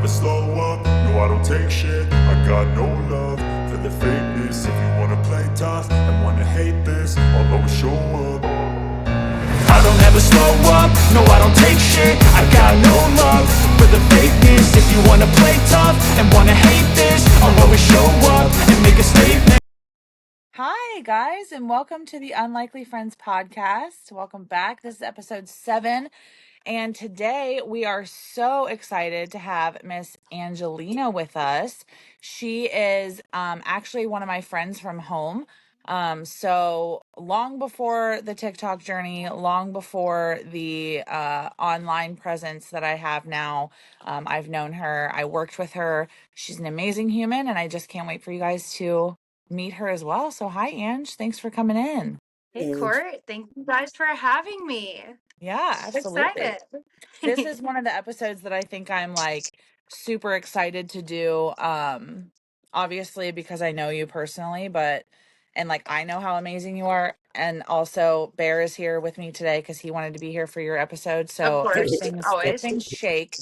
slow up, no I don't take shit. I got no love for the fakeness. If you wanna play tough and wanna hate this, I'll always show up. I don't ever slow up, no I don't take shit. I got no love for the fakeness. If you wanna play tough and wanna hate this, I'll always show up and make a statement. Hi, guys, and welcome to the Unlikely Friends podcast. Welcome back. This is episode 7, and today we are so excited to have Miss Angelina with us. She is actually one of my friends from home. So long before the TikTok journey, long before the online presence that I have now, I've known her. I worked with her. She's an amazing human, and I just can't wait for you guys to meet her as well. So hi, Ange. Thanks for coming in. Hey, Ange. Court. Thank you guys for having me. Yeah, I'm absolutely. excited. This is one of the episodes that I think I'm like super excited to do. Obviously because I know you personally, but and like I know how amazing you are. And also Bear is here with me today because he wanted to be here for your episode. Of So course, if always. things shake,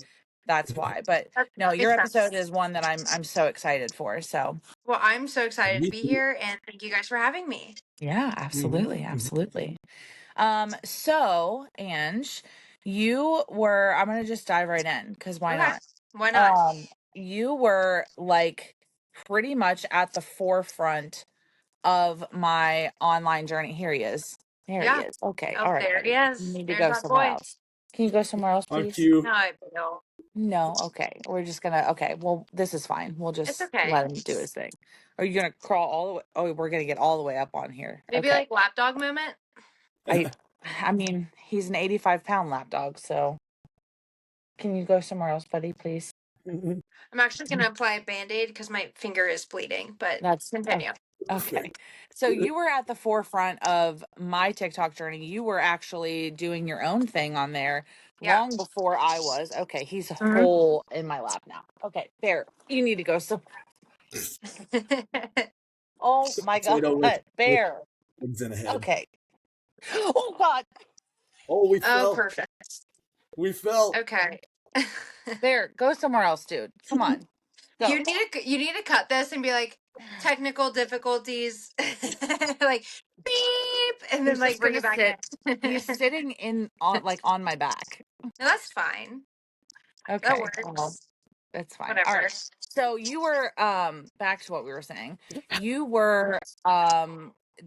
that's why. But That no, your makes sense. episode is one that I'm so excited for. So Well, I'm so excited to Me be too. here, and thank you guys for having me. yeah, absolutely, absolutely. So Ange, I'm gonna just dive right in because why Okay. not? Why not? You were like pretty much at the forefront of my online journey. Here he is. There he Yeah. is. Okay. Oh, All right, there he buddy. You is. need to There's go my somewhere boy. else. Can you go somewhere else, On please? cue. No, I don't. No. Okay. We're just gonna, okay. Well, this is fine. We'll It's just okay. let him do his thing. Are you gonna crawl all the way? Oh, we're gonna get all the way up on here. Maybe Okay. like lapdog moment. I, I mean, he's an 85-pound lap dog, so can you go somewhere else, buddy, please? I'm actually gonna apply a band-aid because my finger is bleeding. But That's continue. okay. So you were at the forefront of my TikTok journey. You were actually doing your own thing on there Yeah. long before I was. Okay, he's a Mhm. whole in my lap now. Okay, Bear, you need to go. So, oh my God, Potato with Bear. eggs in a head. Okay. Oh God, Oh, we Oh, fell. perfect. We fell. Okay. Bear, go somewhere else, dude. Come on, go. You need to cut this and be like technical difficulties, like beep, and then He's like just bring gonna it back sit. in. He's sitting in on my back. No, that's fine. That Okay. Well, works. it's fine. All Whatever. right. So you were back to what we were saying. You were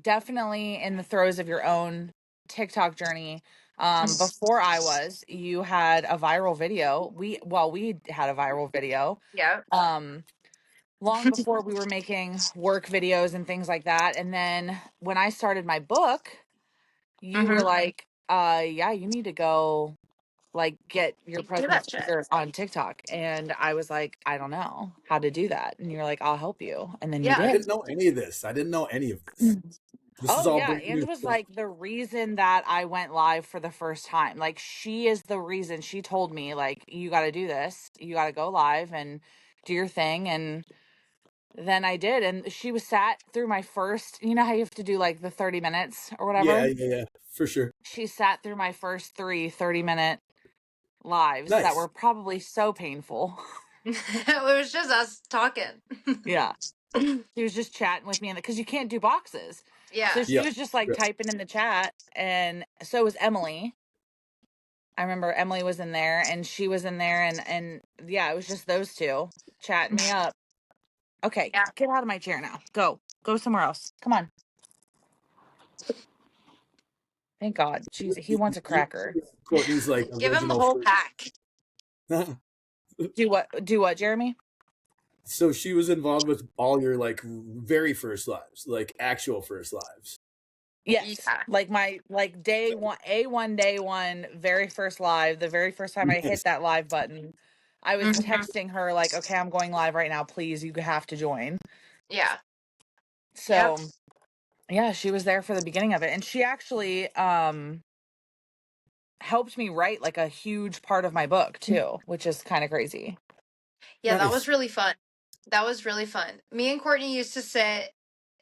definitely in the throes of your own TikTok journey. Before I was, you had a viral video. We had a viral video. Yep. Um long before we were making work videos and things like that. And then when I started my book, you were Mm-hmm. like, yeah, you need to go like get your Do presence that shit. bigger on TikTok. And I was like, I don't know how to do that. And you're like, I'll help you. And then you Yeah. I did. didn't know any of this. I didn't know any of this. This is Oh all yeah, brand Ange new was stuff. like the reason that I went live for the first time. Like she is the reason. She told me like you got to do this. You got to go live and do your thing and then I did and she was sat through my first, you know how you have to do like the 30 minutes or whatever? Yeah, for sure. She sat through my first 30-minute lives that were Nice. probably so painful. It was just us talking. Yeah. She was just chatting with me because you can't do boxes. Yeah. So she Yep. was just like typing in the chat and so was Emily. I remember Emily was in there and she was in there and yeah, it was just those two chatting me up. Okay, Yeah. get out of my chair now. Go. Go somewhere else. Come on. Thank God. Jeez, he wants a cracker. Courtney's like Give him the original whole fruit. pack. Do what, Jeremy? So she was involved with all your like very first lives, like actual first lives. Yes. Yeah. Like my day one, day one, very first live, the very first time I Nice. hit that live button, I was Mhm. texting her like, okay, I'm going live right now. Please, you have to join. Yeah. So yeah, she was there for the beginning of it. And she actually helped me write like a huge part of my book too, which is kind of crazy. Yeah, that Nice. was really fun. That was really fun. Me and Courtney used to sit.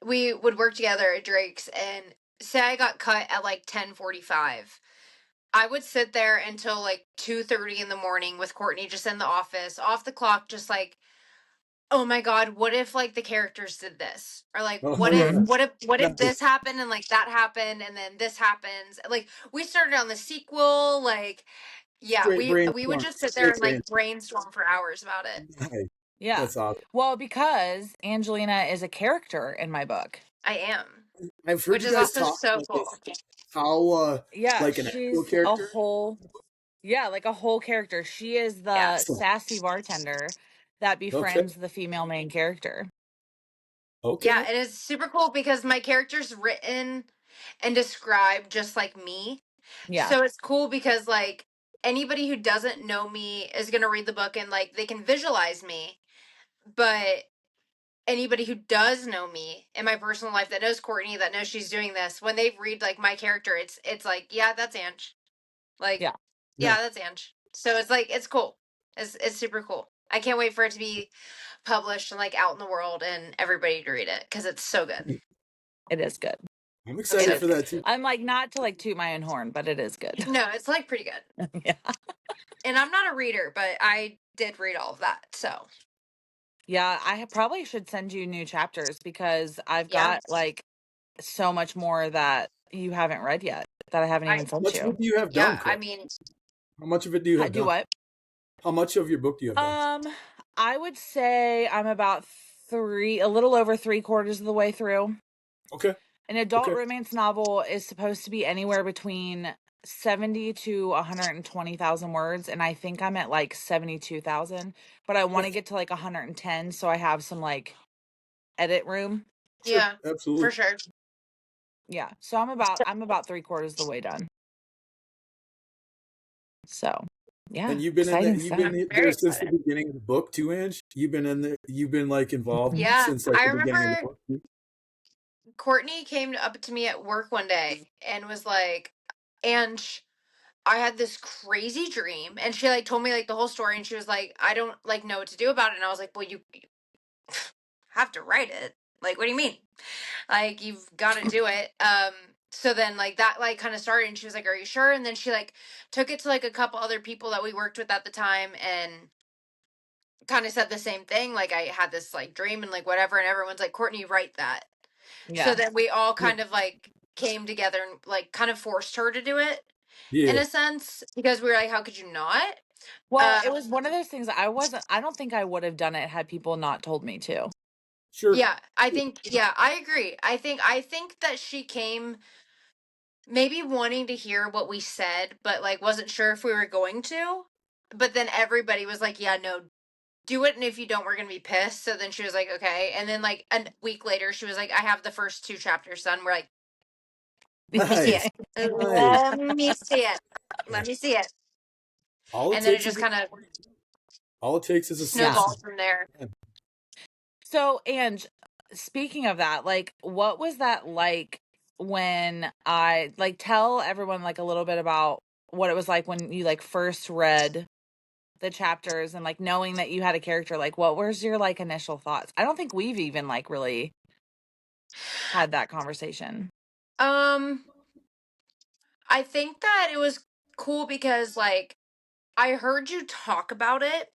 We would work together at Drake's, and say I got cut at like 10:45. I would sit there until like 2:30 in the morning with Courtney just in the office, off the clock, just like, oh my God, what if like the characters did this? Or like Oh what if yeah, Mhm. what if this nice. happened and like that happened and then this happens? Like we started on the sequel, like yeah, Straight we would brainstorm. just sit there Straight and like brainstorm. brainstorm for hours about it. Nice. Yeah. That's awesome. Well, because Angelina is a character in my book. I am, I've heard which you is guys also talk so about cool. this. How Yeah, like an actual she's a character? whole yeah, like a whole character. She is the Excellent. sassy bartender that Okay. befriends the female main character. Yeah, Okay. it is super cool because my character's written and described just like me. Yeah. So it's cool because like anybody who doesn't know me is going to read the book and like they can visualize me, but anybody who does know me in my personal life that knows Courtney, that knows she's doing this, when they read like my character, it's like, yeah, that's Ange. Like, Yeah. yeah, Nice. that's Ange. So it's like it's cool. It's super cool. I can't wait for it to be published and like out in the world and everybody to read it because it's so good. It is good. I'm It excited is. for that too. I'm like not to like toot my own horn, but it is good. No, it's like pretty good. Yeah. And I'm not a reader, but I did read all of that. So Yeah, probably should send you new chapters because I've yeah, got like so much more that you haven't read yet that I haven't I even How sent much of you. it do you have yeah, done, I Court? mean, How much of it do you have Do done? what? How much of your book do you have done? Um, I would say I'm about a little over 3/4 of the way through. Okay. An adult Okay. romance novel is supposed to be anywhere between 70 to 120,000 words, and I think I'm at like 72,000, but I want to Okay. get to like 110 so I have some like edit room. Sure. yeah, for Absolutely. sure. Yeah. So I'm about 3/4 of the way done. So, yeah, And you've been in there. exciting You've stuff. I'm been very there since the excited. beginning of the book too, Ange. You've been in there. You've been like involved Mhm. Yeah, since like I the beginning of the remember book. Too? Courtney came up to me at work one day and was like, "Ange, I had this crazy dream," and she like told me like the whole story, and she was like, "I don't like know what to do about it," and I was like, "Well, you have to write it. Like, what do you mean? Like, you've got to do it." So then like that like kind of started, and she was like, "Are you sure?" And then she like took it to like a couple other people that we worked with at the time, and kind of said the same thing. Like, I had this like dream and like whatever, and everyone's like, "Courtney, write that." So Yeah. then we all Yeah. kind of like came together and like kind of forced her to do it in Yeah. a sense because we were like, how could you not? Well, it Um, was one of those things I don't think I would have done it had people not told me to. Sure. yeah, I think yeah, I agree. I think that she came maybe wanting to hear what we said, but like wasn't sure if we were going to. But then everybody was like, yeah, no, do it, and if you don't, we're gonna be pissed. So then she was like, okay. And then like a week later, she was like, I have the first two chapters done. We're like, let me see Nice. it. Nice. Let me see it. Let me see it. All it And then it takes just is kind of a Yeah. snowballed season. from there. So, and speaking of that, like what was that like when I like tell everyone like a little bit about what it was like when you like first read the chapters and like knowing that you had a character, like what was your like initial thoughts? I don't think we've even like really had that conversation. Um, I think that it was cool because like I heard you talk about it.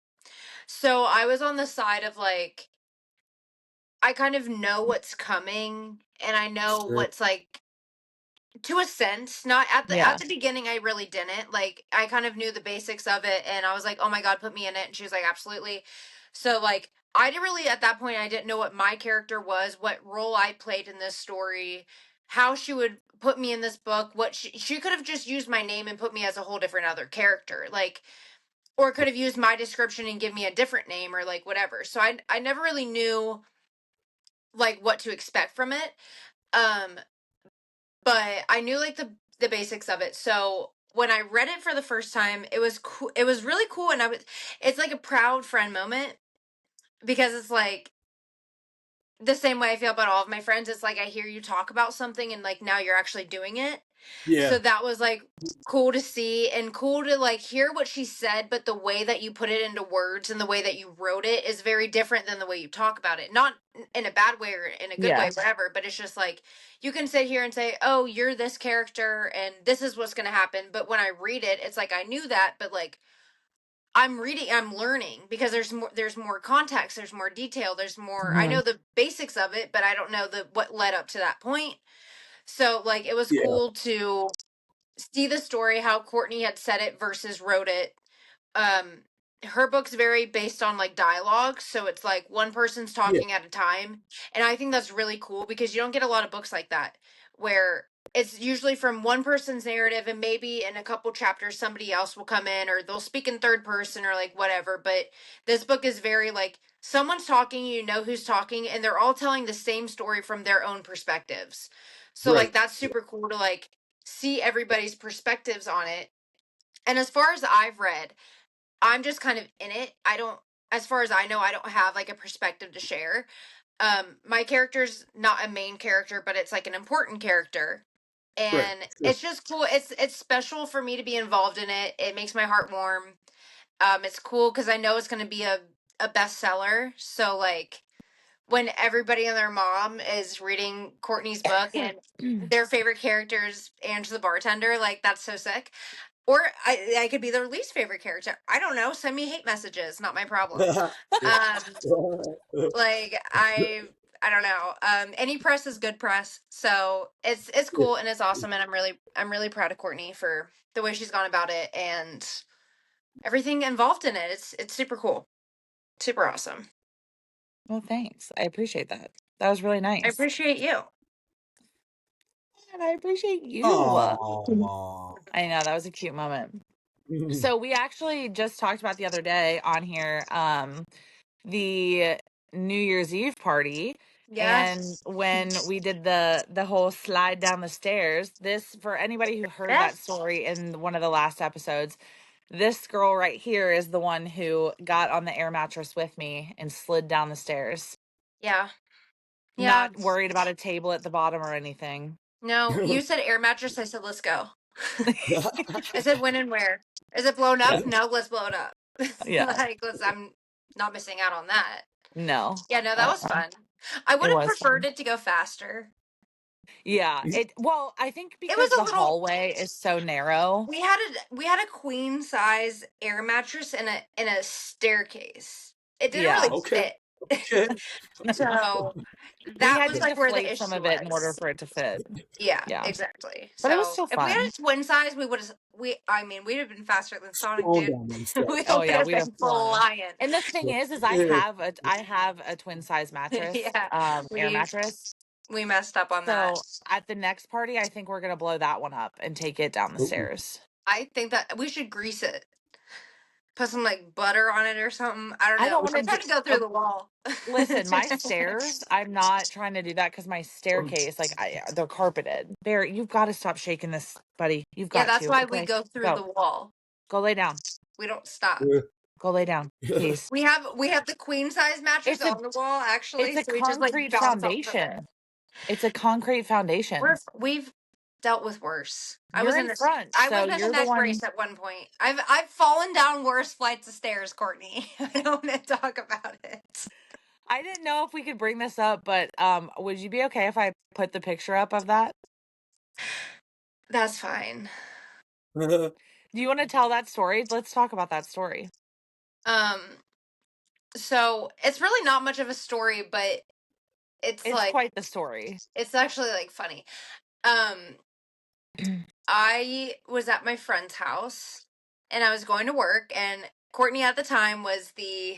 So I was on the side of like I kind of know what's coming and I know Sure. what's like to a sense, not at the Yeah. beginning I really didn't. Like I kind of knew the basics of it and I was like, "Oh my god, put me in it." And she was like, "Absolutely." So like I didn't really at that point I didn't know what my character was, what role I played in this story, how she would put me in this book, what she could have just used my name and put me as a whole different other character. Like or could have used my description and give me a different name or like whatever. So I never really knew like what to expect from it. Um but I knew like the basics of it. So when I read it for the first time, it was cool. It was really cool, and I was. It's like a proud friend moment because it's like the same way I feel about all of my friends. It's like I hear you talk about something, and like now you're actually doing it. Yeah. So that was like cool to see and cool to like hear what she said, but the way that you put it into words and the way that you wrote it is very different than the way you talk about it. Not in a bad way or in a good way, Yeah. whatever, but it's just like you can sit here and say, "Oh, you're this character and this is what's going to happen." But when I read it, it's like I knew that, but like I'm reading, I'm learning because there's more context, there's more detail, there's more I know Mhm. the basics of it, but I don't know the what led up to that point. So like it was Yeah. cool to see the story how Courtney had said it versus wrote it. um Her book's very based on like dialogue, so it's like one person's Yeah. talking at a time, and I think that's really cool because you don't get a lot of books like that where it's usually from one person's narrative and maybe in a couple chapters somebody else will come in or they'll speak in third person or like whatever, but this book is very like someone's talking, you know who's talking, and they're all telling the same story from their own perspectives. So like Right. that's super cool to like see everybody's perspectives on it. And as far as I've read, I'm just kind of in it. I don't, as far as I know, I don't have like a perspective to share. My character's not a main character, but it's like an important character. Right. And Sure. it's just cool. It's special for me to be involved in it. It makes my heart warm. It's cool because I know it's gonna be a bestseller. So like when everybody and their mom is reading Courtney's book and their favorite character is Ange the bartender, like that's so sick. Or I could be their least favorite character. I don't know. Send me hate messages. Not my problem. Um, like I don't know. Any press is good press. So it's Yeah. cool and it's awesome, and I'm really proud of Courtney for the way she's gone about it and everything involved in it. It's super cool, super awesome. Well, thanks. I appreciate that. That was really I nice. appreciate you. And I appreciate you. Aw. I know that was a cute moment. So we actually just talked about the other day on here, the New Year's Eve party. And Yes, when we did the whole slide down the stairs, this for anybody who heard that yes, story in one of the last episodes, this girl right here is the one who got on the air mattress with me and slid down the stairs. yeah, yeah. Not worried about a table at the bottom or anything. No, you said air mattress. I said let's go. I said when and where. Is it blown up? No, let's blow it up. Yeah. Like let's. I'm not missing out on that. No. Yeah, no, that was fun. I would It have was preferred fun. it to go faster. Yeah. Well, I think It was because a the little. hallway is so narrow. We had a queen size air mattress and a staircase. It didn't Yeah. really Okay. fit. Okay. So We that had was to like where the deflate some issue of it in order was. for it to fit. Yeah, Yeah. exactly. But it was So still if we had fun. a twin size, we would have. I mean, we'd have been faster than Sonic, Scrolling dude. down them We Oh steps. would yeah, have we'd have been flown. flying. And the thing is Yeah. I have a twin size mattress, Yeah, air we mattress. we messed up on that. So at the next party, I think we're gonna blow that one up and take it down the Ooh. stairs. I think that we should grease it, put some like butter on it or something. I don't I don't know. want to I'm do. trying to go through the wall. Listen, my stairs. I'm not trying to do that because my staircase, like they're carpeted. Bear, you've got to stop shaking this, buddy. You've Yeah, got that's to. why we Okay, go through go, the wall. go lay down. We don't stop. Go lay down, please. We have the queen size mattress It's a on the wall it's actually, a so we just like concrete bounce off of it. foundation. It's a concrete foundation. We've dealt with worse. I You're was in in a front, I so was in a you're the neck one. brace at one point. I've fallen down worse flights of stairs, Courtney. I don't want to talk about it. I didn't know if we could bring this up, but would you be okay if I put the picture up of that? That's fine. Do you want to tell that story? Let's talk about that story. Um, so it's really not much of a story, but it's It's like quite the story. it's actually like funny. Um, I was at my friend's house and I was going to work, and Courtney at the time was the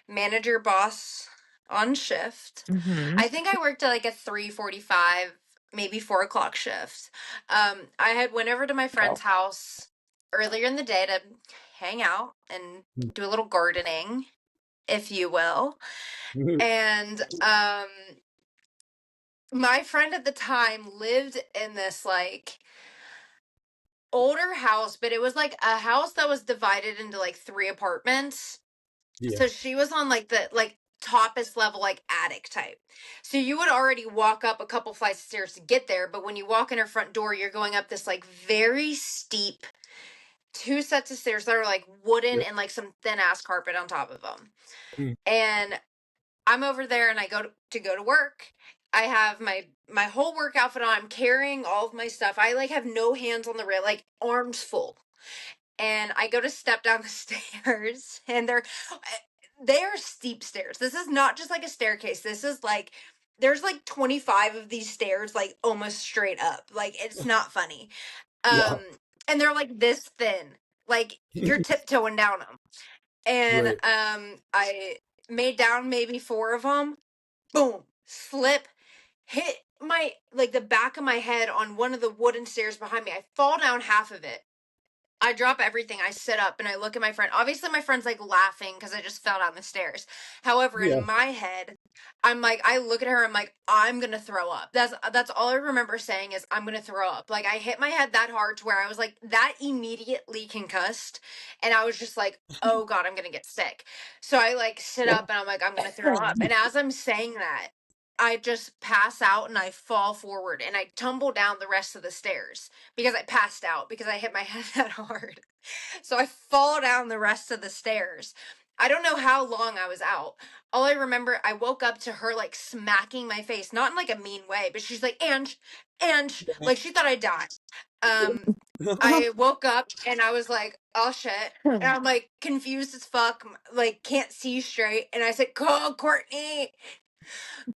manager boss on shift. Mm-hmm. I think I worked at like a 3:45, maybe 4 o'clock shift. I had went over to my friend's house earlier in the day to hang out and do a little gardening, if you will. And my friend at the time lived in this like older house, but it was like a house that was divided into like three apartments. Yeah. So she was on like the like toppest level, like attic type. So you would already walk up a couple flights of stairs to get there, but when you walk in her front door, you're going up this like very steep two sets of stairs that are like wooden Yeah. and like some thin ass carpet on top of them. Mm. And I'm over there and I go to work. I have my whole work outfit on. I'm carrying all of my stuff. I like have no hands on the rail, like arms full. And I go to step down the stairs and they are steep stairs. This is not just like a staircase. This is like there's like 25 of these stairs like almost straight up. Like it's not funny. Yeah. And they're like this thin. Like you're tiptoeing down them. And Right. I made down maybe 4 of them. Boom, slip, hit my like the back of my head on one of the wooden stairs behind me. I fall down half of it. I drop everything. I sit up and I look at my friend. Obviously, my friend's like laughing because I just fell down the stairs. However, Yeah. in my head, I'm like, I look at her. I'm like, I'm gonna throw up. That's all I remember saying is I'm gonna throw up. Like I hit my head that hard to where I was like that immediately concussed, and I was just like, oh god, I'm gonna get sick. So I like sit up and I'm like, I'm gonna throw up. And as I'm saying that, I just pass out and I fall forward and I tumble down the rest of the stairs because I passed out because I hit my head that hard. So I fall down the rest of the stairs. I don't know how long I was out. All I remember, I woke up to her like smacking my face, not in like a mean way, but she's like, Ange, like she thought I'd die. Um, I woke up and I was like, oh shit. And I'm like confused as fuck, like can't see straight. And I said, call Courtney.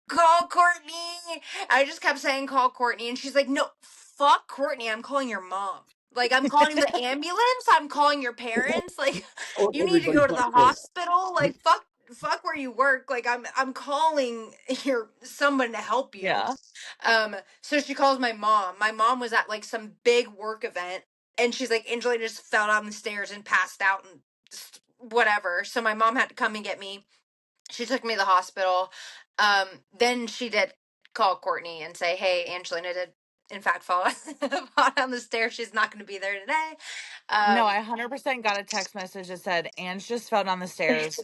Call Courtney. I just kept saying call Courtney, and she's like, no, fuck Courtney. I'm calling your mom. Like I'm calling the ambulance. I'm calling your parents. Like Oh, you need to everybody go to got the close. hospital. Like fuck where you work. Like I'm calling your someone to help you. Yeah. So she calls my mom. My mom was at like some big work event, and she's like, Angelina just fell down the stairs and passed out and whatever. So my mom had to come and get me. She took me to the hospital. Then she did call Courtney and say, hey, Angelina did in fact fall down the stairs. She's not going to be there today. No, I 100% got a text message that said, Ange just fell down the stairs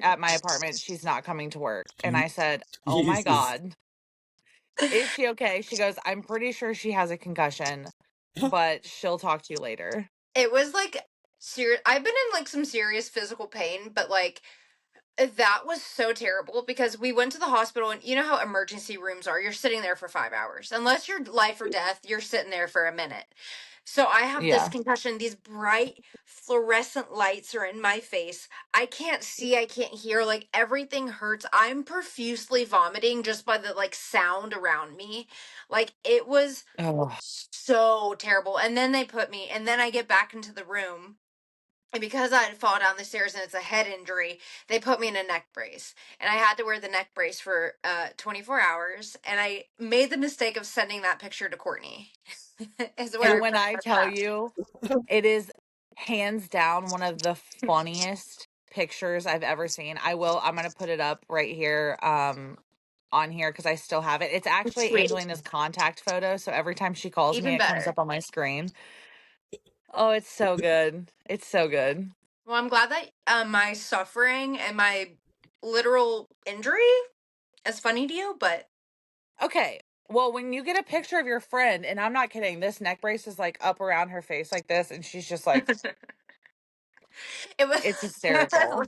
at my apartment. She's not coming to work. And I said, oh my Jesus. God, is she okay? She goes, I'm pretty sure she has a concussion, but she'll talk to you later. It was like serious. I've been in like some serious physical pain, but like that was so terrible because we went to the hospital and you know how emergency rooms are. You're sitting there for 5 hours. Unless you're life or death, you're sitting there for a minute. So I have this Yeah. concussion. These bright fluorescent lights are in my face. I can't see, I can't hear. Like everything hurts. I'm profusely vomiting just by the like sound around me. Like it was Oh, so terrible. And then they put me and then I get back into the room and because I had fallen down the stairs and it's a head injury, they put me in a neck brace. And I had to wear the neck brace for 24 hours. And I made the mistake of sending that picture to Courtney. Is where and I when put I her tell back. you, it is hands down one of the funniest pictures I've ever seen. I'm going to put it up right here on here because I still have it. It's actually Sweet. Angelina's contact photo, so every time she calls me Even it comes better. up on my screen. Oh, it's so good. It's so good. Well, I'm glad that my suffering and my literal injury is funny to you, but Okay. Well, when you get a picture of your friend, and I'm not kidding, this neck brace is like up around her face like this, and she's just like, it was. it's hysterical.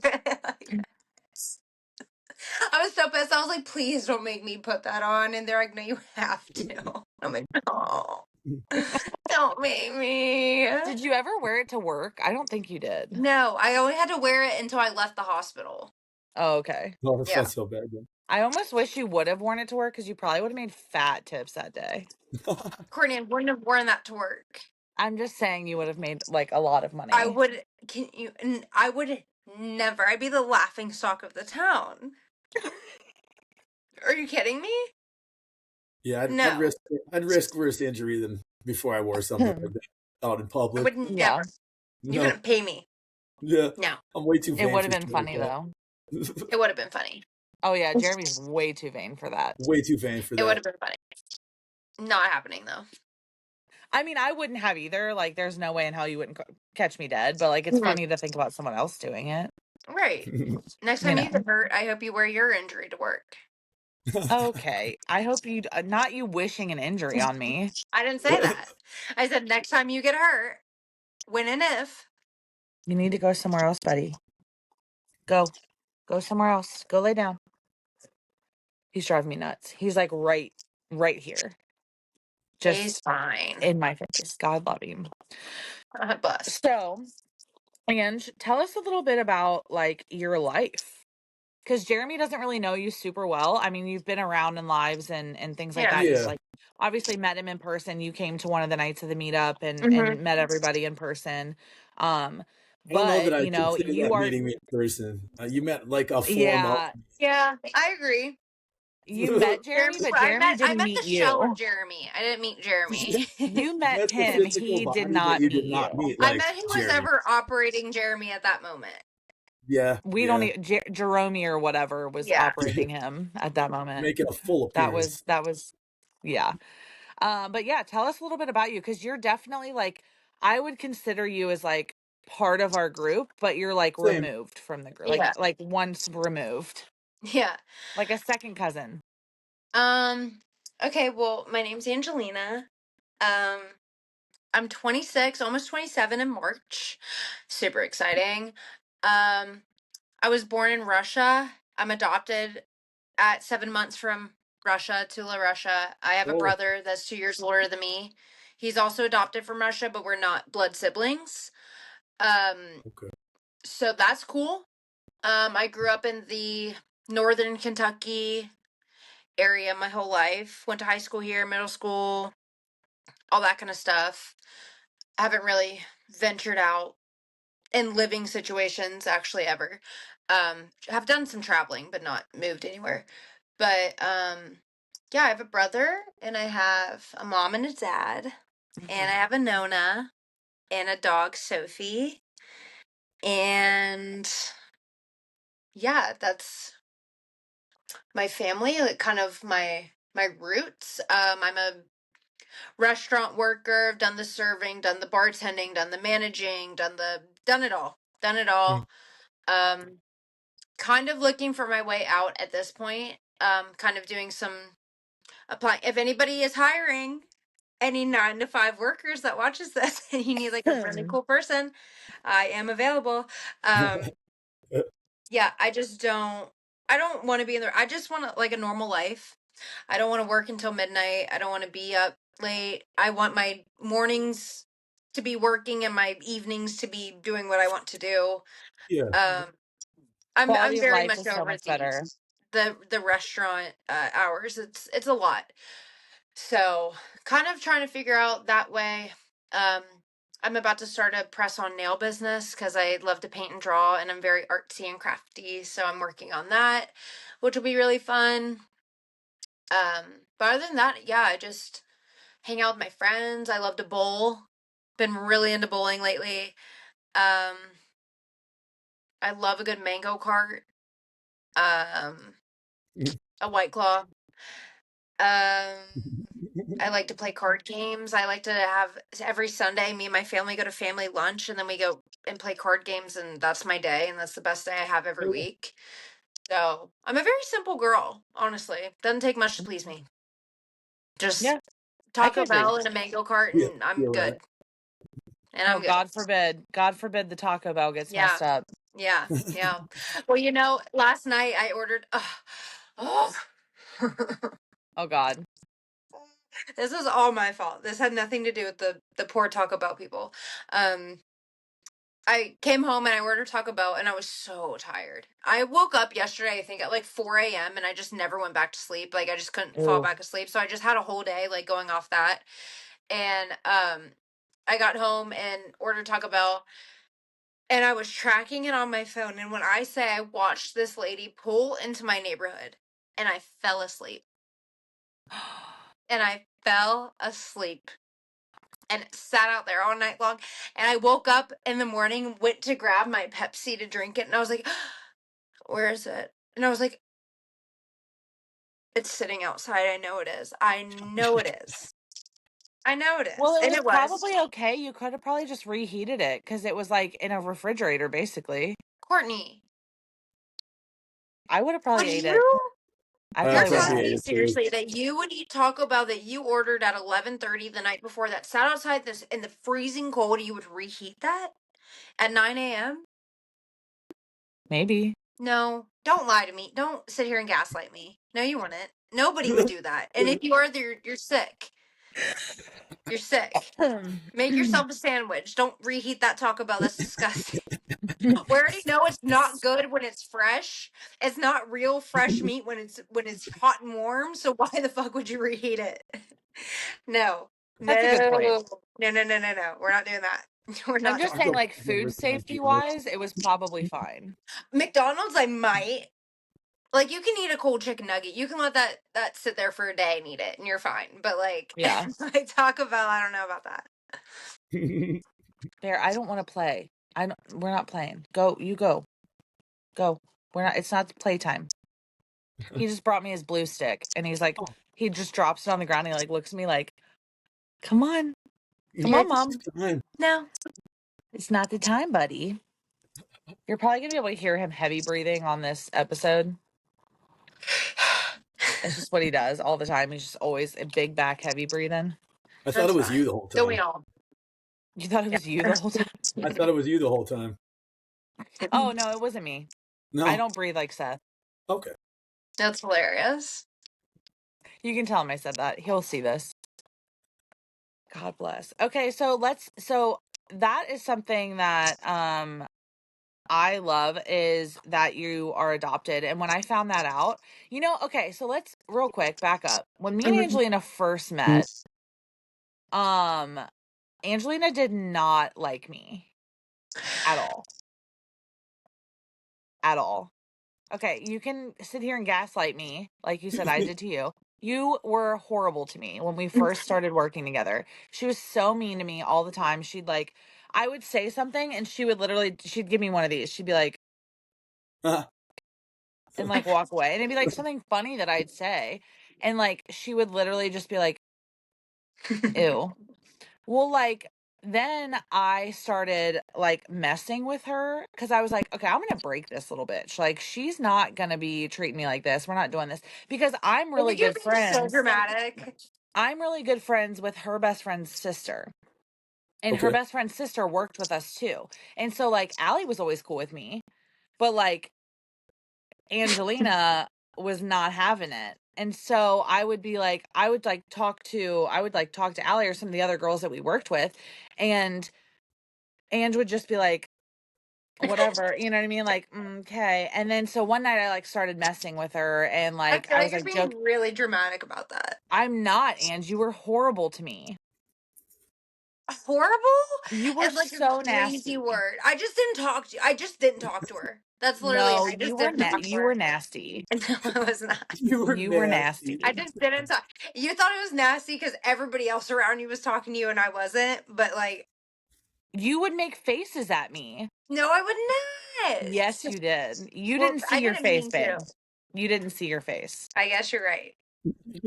I was so pissed. I was like, please don't make me put that on. And they're like, no, you have to. I'm like, no, don't make me. Did you ever wear it to work? I don't think you did. No, I only had to wear it until I left the hospital. Oh, okay. Oh, Yeah. that's so bad. I almost wish you would have worn it to work because you probably would have made fat tips that day. Courtney, I wouldn't have worn that to work. I'm just saying you would have made like a lot of money. I would, I would never. I'd be the laughing stock of the town. Are you kidding me? Yeah, No, I'd risk worse injury than before I wore something like that out in I public. would never. Yeah. You No, couldn't pay me. yeah, No, I'm way too It vain would for have been shit funny like though. that. it would have been funny. Oh yeah, Jeremy's way too vain for that. Way too vain for It would that. have been funny. Not happening though. I mean, I wouldn't have either. Like, there's no way in hell you wouldn't catch me dead. But like, it's Mhm. funny to think about someone else doing it. Right. Next You time know. you get hurt, I hope you wear your injury to work. Okay. I hope you not you wishing an injury on me. I didn't say that. I said next time you get hurt, when and if. You need to go somewhere else, buddy. Go. Go somewhere else. Go lay down. He's driving me nuts. He's like right here. He's Just fine. in my face. God love him. Bless. So, Ange, tell us a little bit about like your life. Because Jeremy doesn't really know you super well. I mean, you've been around in lives and things like Yeah. that. You've Yeah. like obviously met him in person. You came to one of the nights of the meetup and Hmm. met everybody in person. Um, I don't know that but I you know, consider you that are meeting me in person. You met like a form of. yeah, Yeah, I agree. you met Jeremy, Jeremy, but I Jeremy met I didn't met the meet shell of you. Jeremy. I didn't meet Jeremy. You You met met the him. physical He did body, but not you did meet not you. meet I like met who was Jeremy. ever operating Jeremy at that moment. Yeah, We don't yeah. even Jerome or whatever was Yeah. operating him at that moment. Making a full appearance. That was yeah. But yeah, tell us a little bit about you because you're definitely like I would consider you as like part of our group, but you're like Same. removed from the group, Yeah. like once removed, Yeah. like a second cousin. Um. Okay. Well, my name's Angelina. Um. I'm 26, almost 27 in March. Super exciting. Um. I was born in Russia. I'm adopted at 7 months from Russia, Tula, Russia. I have a Oh, brother that's 2 years older than me. He's also adopted from Russia, but we're not blood siblings. Um, okay. so that's cool. I grew up in the northern Kentucky area my whole life. Went to high school here, middle school, all that kind of stuff. I haven't really ventured out in living situations actually ever. Have done some traveling, but not moved anywhere. But yeah, I have a brother and I have a mom and a dad, and I have a Nona and a dog, Sophie. And yeah, that's my family, like kind of my roots. I'm a restaurant worker. I've done the serving, done the bartending, done the managing, done it all. Done it Mm. all. Um kind of looking for my way out at this point. Kind of doing some applying. If anybody is hiring any 9 to 5 workers that watches this and you need like a really Mhm. cool person, I am available. Um, yeah, I don't want to be in there. I just want like a normal life. I don't want to work until midnight. I don't want to be up late. I want my mornings to be working and my evenings to be doing what I want to do. Yeah. Um, I'm Quality of very life much is so over much better. the restaurant hours. It's a lot. So, kind of trying to figure out that way. Um, I'm about to start a press on nail business because I love to paint and draw and I'm very artsy and crafty. So, I'm working on that, which will be really fun. But other than that, yeah, I just hang out with my friends. I love to bowl. Been really into bowling lately. Um, I love a good mango cart. Um, a white claw. I like to play card games. I like to have every Sunday, me and my family go to family lunch and then we go and play card games, and that's my day, and that's the best day I have every week. So I'm a very simple girl, honestly. Doesn't take much to please me. Just Yeah, I can Taco agree. Bell and a mango cart, Yeah. and I'm You're right. good. And Oh, I'm good. God forbid. God forbid the Taco Bell gets Yeah, messed up. yeah, yeah. Well, last night I ordered. Oh. Oh God. This is all my fault. This had nothing to do with the poor Taco Bell people. Um, I came home and I ordered Taco Bell and I was so tired. I woke up yesterday, I think at like 4 a.m. and I just never went back to sleep. Like I just couldn't fall Ooh. back asleep. So I just had a whole day like going off that. And I got home and ordered Taco Bell and I was tracking it on my phone. And when I say I watched this lady pull into my neighborhood and I fell asleep. And I fell asleep and sat out there all night long. And I woke up in the morning, went to grab my Pepsi to drink it, and I was like, where is it? And I was like, it's sitting outside. I know it is. I know it is. I know it Well, is. it And was it was. probably okay. You could have probably just reheated it because it was like in a refrigerator, basically. Courtney, I would have probably Would ate it. you? I I You're probably would probably telling have. me ate it too. seriously that you would eat Taco Bell that you ordered at 11:30 the night before, that sat outside this in the freezing cold, you would reheat that at 9 a.m.? Maybe. No, don't lie to me. Don't sit here and gaslight me. No, you wouldn't. Nobody would do that. And if you are, you're sick. You're sick. Make yourself a sandwich. Don't reheat that Taco Bell. That's disgusting. We already know it's not good when it's fresh. It's not real fresh meat when it's hot and warm. So why the fuck would you reheat it? No. That's a good point. No. No, no, no, no, no. We're not doing that. We're I'm not just doing saying, Taco like, Bell never food sounds safety good. wise, it was probably fine. McDonald's I might. Like you can eat a cold chicken nugget. You can let that sit there for a day and eat it and you're fine. But like Yeah. like Taco Bell, I don't know about that. There, I don't want to play. We're not playing. Go, you go. Go. We're not, it's not playtime. He just brought me his blue stick and he's like, Oh. he just drops it on the ground and he like looks at me like, come on. Come You're on, like, mom. Time. no. It's not the time, buddy. You're probably gonna be able to hear him heavy breathing on this episode. It's just what he does all the time. He's just always a big back heavy breathing. I thought That's it was fine. you the whole Don't we time. all? You thought it was you the whole time? I thought it was you the whole time. Oh no, it wasn't me. No. I don't breathe like Seth. Okay. That's hilarious. You can tell him I said that. He'll see this. God bless. Okay, so that is something that I love, is that you are adopted. And when I found that out, okay, so let's real quick back up. When me and Angelina first met, Angelina did not like me at all. At all. Okay, you can sit here and gaslight me like you said I did to you. You were horrible to me when we first started working together. She was so mean to me all the time. I would say something and she'd give me one of these. She'd be like, and like walk away. And it'd be like something funny that I'd say. And like she would literally just be like, ew. Well, like then I started like messing with her because I was like, okay, I'm gonna break this little bitch. Like she's not gonna be treating me like this. We're not doing this because I'm Oh, really but you're good being so friends. dramatic. I'm really good friends with her best friend's sister. And her Okay. best friend's sister worked with us too. And so like Allie was always cool with me, but like Angelina was not having it. And so I would like talk to Allie or some of the other girls that we worked with, and Ange would just be like, whatever, you know what I mean? Like, okay. And then so one night I like started messing with her and I like feel I like was you're like, joke, being really dramatic about that. I'm not, Ange. You were horrible to me. Horrible You were is like a so crazy nasty. word. I just didn't talk to you. I just didn't talk to her. That's literally it. No, I just didn't talk to you were her. nasty. No, I was not. You were You were nasty. I nasty. just didn't talk. You thought it was nasty because everybody else around you was talking to you and I wasn't. But like, You would make faces at me. no, I would Yes, not. you did. You Well, didn't see I your didn't face, mean babe. to. You didn't see your face. I guess you're right.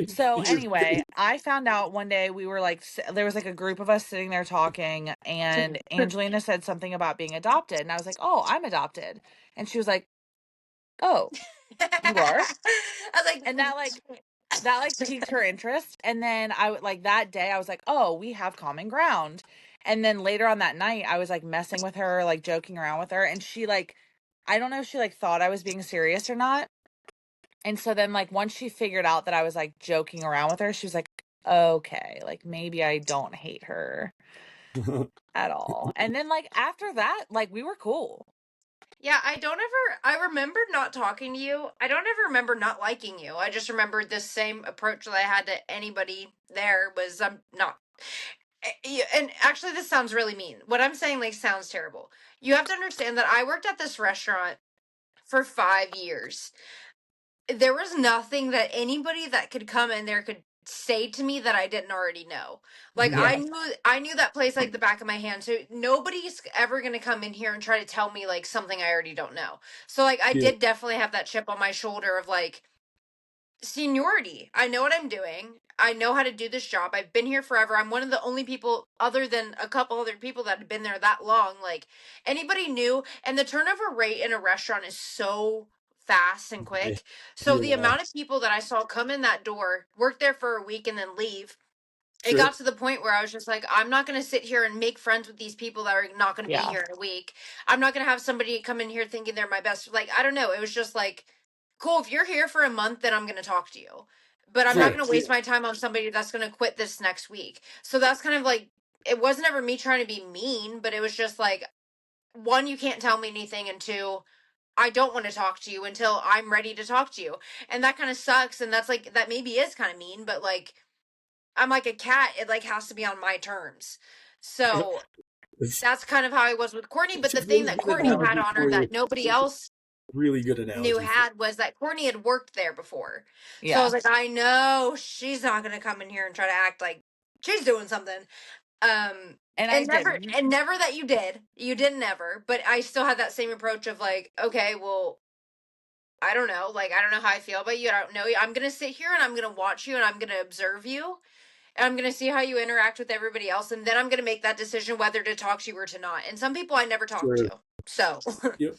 So anyway, I found out one day we were like, there was like a group of us sitting there talking, and Angelina said something about being adopted, and I was like, "Oh, I'm adopted," and she was like, "Oh, you are," I was like, and that like piqued her interest, and then I would like that day I was like, "Oh, we have common ground," and then later on that night I was like messing with her, like joking around with her, and she like, I don't know if she like thought I was being serious or not. And so then, like, once she figured out that I was like joking around with her, she was like, okay, like maybe I don't hate her at all. And then, like, after that, like, we were cool. yeah, I remember not talking to you. I don't ever remember not liking you. I just remembered this same approach that I had to anybody there was I'm not. And actually, this sounds really mean. What I'm saying, like, sounds terrible. You have to understand that I worked at this restaurant for 5 years. There was nothing that anybody that could come in there could say to me that I didn't already know. Like Yeah. I knew that place like the back of my hand. So nobody's ever going to come in here and try to tell me like something I already don't know. So like I Yeah. did definitely have that chip on my shoulder of like seniority. I know what I'm doing. I know how to do this job. I've been here forever. I'm one of the only people other than a couple other people that have been there that long. Like anybody new, and the turnover rate in a restaurant is so fast and Yeah. quick. So the Yeah. amount of people that I saw come in that door, work there for a week, and then leave, it got Sure. to the point where I was just like, I'm not going to sit here and make friends with these people that are not going to be Yeah. here in a week. I'm not going to have somebody come in here thinking they're my best. Like, I don't know. It was just like, cool. If you're here for a month, then I'm going to talk to you. But I'm not Right. going to waste my time on somebody that's going to quit this next week. So that's kind of like, it wasn't ever me trying to be mean, but it was just like, one, you can't tell me anything, and two, I don't want to talk to you until I'm ready to talk to you. And that kind of sucks. And that's like, that maybe is kind of mean, but like, I'm like a cat. It like has to be on my terms. So It's that's kind of how I was with Courtney. But such a the thing really that good Courtney had analogy on her for you. that nobody Such a else really good knew analogy for had was that Courtney had worked there before. So I Yeah. was like, I know she's not going to come in here and try to act like she's doing something. And I And didn't. never that you did. You didn't ever. But I still had that same approach of like, okay, well, I don't know. Like, I don't know how I feel about you. I don't know you. I'm going to sit here and I'm going to watch you and I'm going to observe you. And I'm going to see how you interact with everybody else. And then I'm going to make that decision whether to talk to you or to not. And some people I never talk sure. to. So Yep.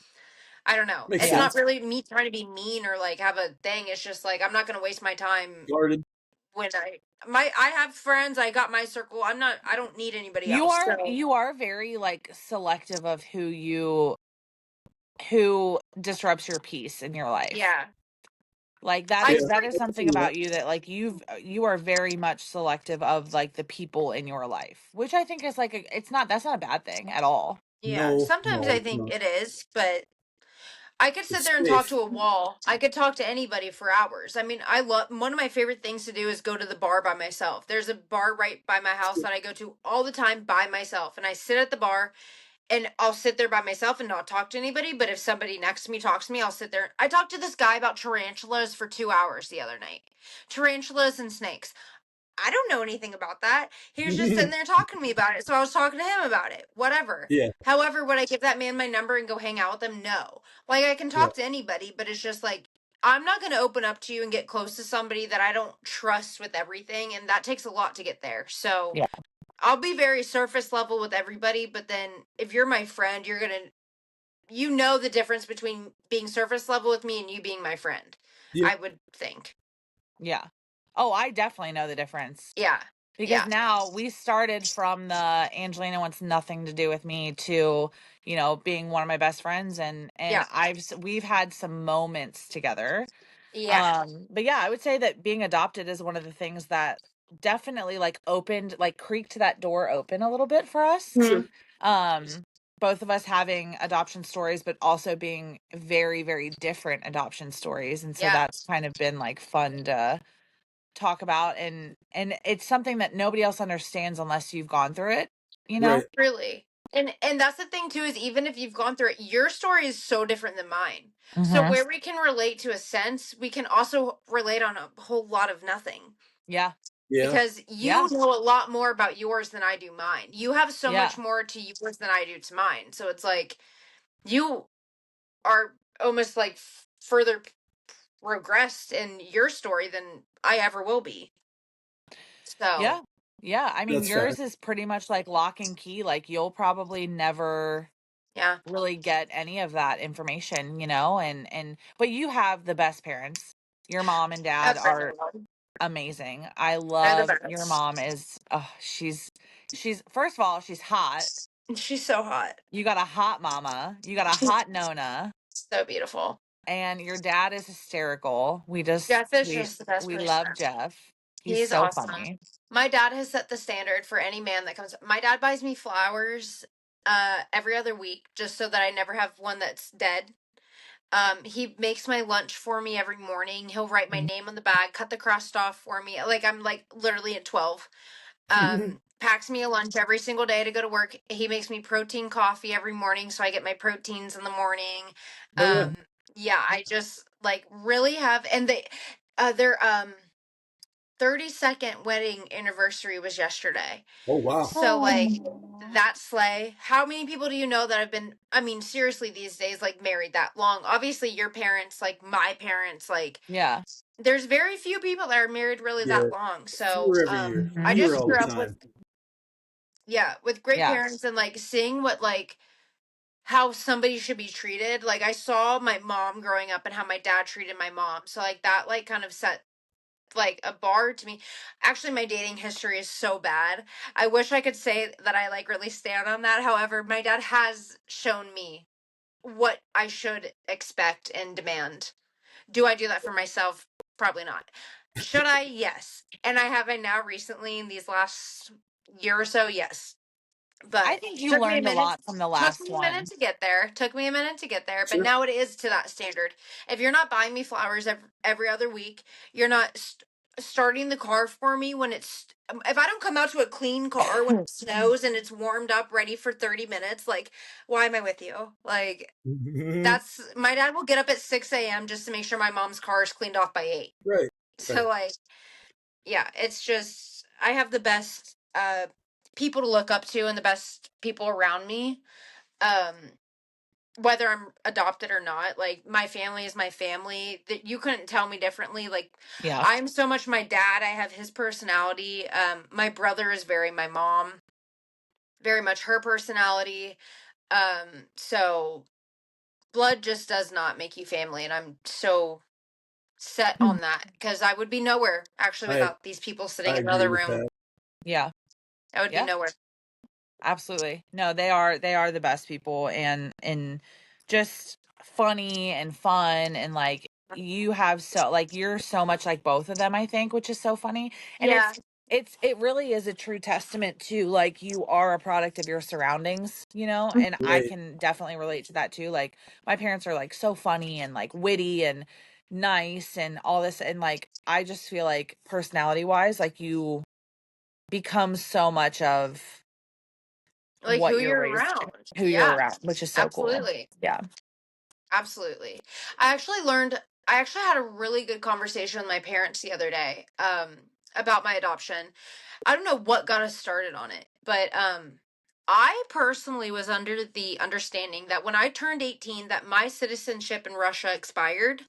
I don't know. Makes It's Yeah. not sense. really me trying to be mean or like have a thing. It's just like I'm not going to waste my time Guarded. when I have friends. I got my circle. I don't need anybody You else. are So you are very like selective of who disrupts your peace in your life. yeah. Like I Yeah. that is I can something see that. about you that like you are very much selective of like the people in your life, which I think is like it's not that's not a bad thing at all. Yeah. No, Sometimes I no, think no. it is, but I could sit It's there and talk safe. to a wall. I could talk to anybody for hours. I mean, I love one of my favorite things to do is go to the bar by myself. There's a bar right by my house that I go to all the time by myself, and I sit at the bar and I'll sit there by myself and not talk to anybody. But if somebody next to me talks to me, I'll sit there. I talked to this guy about tarantulas for 2 hours the other night. Tarantulas and snakes. I don't know anything about that. He was just sitting there talking to me about it. So I was talking to him about it. Whatever. Yeah. However, would I give that man my number and go hang out with him? No. Like, I can Yeah. talk to anybody, but it's just like, I'm not going to open up to you and get close to somebody that I don't trust with everything. And that takes a lot to get there. So Yeah. I'll be very surface level with everybody. But then if you're my friend, you're going to, you know, the difference between being surface level with me and you being my friend, Yeah. I would think. Yeah. Oh, I definitely know the difference. Yeah. Because Yeah. now we started from the Angelina wants nothing to do with me to, being one of my best friends and Yeah. we've had some moments together. Yeah. But yeah, I would say that being adopted is one of the things that definitely like opened, like creaked that door open a little bit for us. Mhm. Um, both of us having adoption stories, but also being very, very different adoption stories. And so Yeah. that's kind of been like fun to talk about and it's something that nobody else understands unless you've gone through it, you know? Right. Really. And that's the thing too, is even if you've gone through it, your story is so different than mine. So Mm-hmm. where we can relate to a sense, we can also relate on a whole lot of nothing. Yeah. Yeah. Because Yeah. you know a lot more about yours than I do mine. You have so Yeah. much more to yours than I do to mine. So it's like you are almost like further regressed in your story than I ever will be. So Yeah. Yeah. I mean, That's fair. yours is pretty much like lock and key. Like you'll probably never yeah. really get any of that information, and but you have the best parents. Your mom and dad are amazing. I They're the love your best. mom is she's first of all, she's hot. She's so hot. You got a hot mama. You got a hot Nona. So beautiful. And your dad is hysterical. We just Jeff is we just the best we person. love Jeff. He's He's so awesome. funny. My dad has set the standard for any man that comes. My dad buys me flowers every other week just so that I never have one that's dead. He makes my lunch for me every morning. He'll write my name on the bag, cut the crust off for me. Like I'm like literally at 12. Packs me a lunch every single day to go to work. He makes me protein coffee every morning so I get my proteins in the morning. Oh yeah. Yeah, I just like really have, and their 32nd wedding anniversary was yesterday. Oh wow. So like Oh. that sleigh. How many people do you know that have been, I mean seriously these days, like married that long? Obviously your parents, like my parents, like Yeah. there's very few people that are married really Yeah. that long. So Fewer every year. I Mhm. Fewer just all the grew up with, time. yeah, with great Yeah. parents, and like seeing what like how somebody should be treated. Like I saw my mom growing up and how my dad treated my mom. So like that like kind of set like a bar to me. Actually, my dating history is so bad. I wish I could say that I like really stand on that. However, my dad has shown me what I should expect and demand. Do I do that for myself? Probably not. Should I? Yes. And I now recently in these last year or so, yes. I But think you took me a learned a minute. lot from the Took last me a minute one. to get there. Took me a minute to get there, but Sure. now it is to that standard. If you're not buying me flowers every other week, you're not starting the car for me when it's. If I don't come out to a clean car when it snows and it's warmed up, ready for 30 minutes, like, why am I with you? Like, that's my dad will get up at 6 a.m. just to make sure my mom's car is cleaned off by 8. Right. So, like, yeah, it's just I have the best people to look up to and the best people around me. Um whether I'm adopted or not, like my family is my family. That you couldn't tell me differently. Like Yeah. I'm so much my dad. I have his personality. My brother is very my mom, very much her personality. So blood just does not make you family, and I'm so set on that because I would be nowhere actually I without these people sitting I in agree another with room. that. Yeah. I would be Yeah. nowhere. Absolutely. No, they are the best people, and just funny and fun, and like you have so like you're so much like both of them, I think, which is so funny. And Yeah. it really is a true testament to like you are a product of your surroundings, and I Right. can definitely relate to that too. Like my parents are like so funny and like witty and nice and all this, and like I just feel like personality wise like you become so much of Like who what you're you're raised around. who you're Yeah, around, which is so cool. absolutely. Yeah. Absolutely. I actually learned I actually had a really good conversation with my parents the other day about my adoption. I don't know what got us started on it, but I personally was under the understanding that when I turned 18 that my citizenship in Russia expired.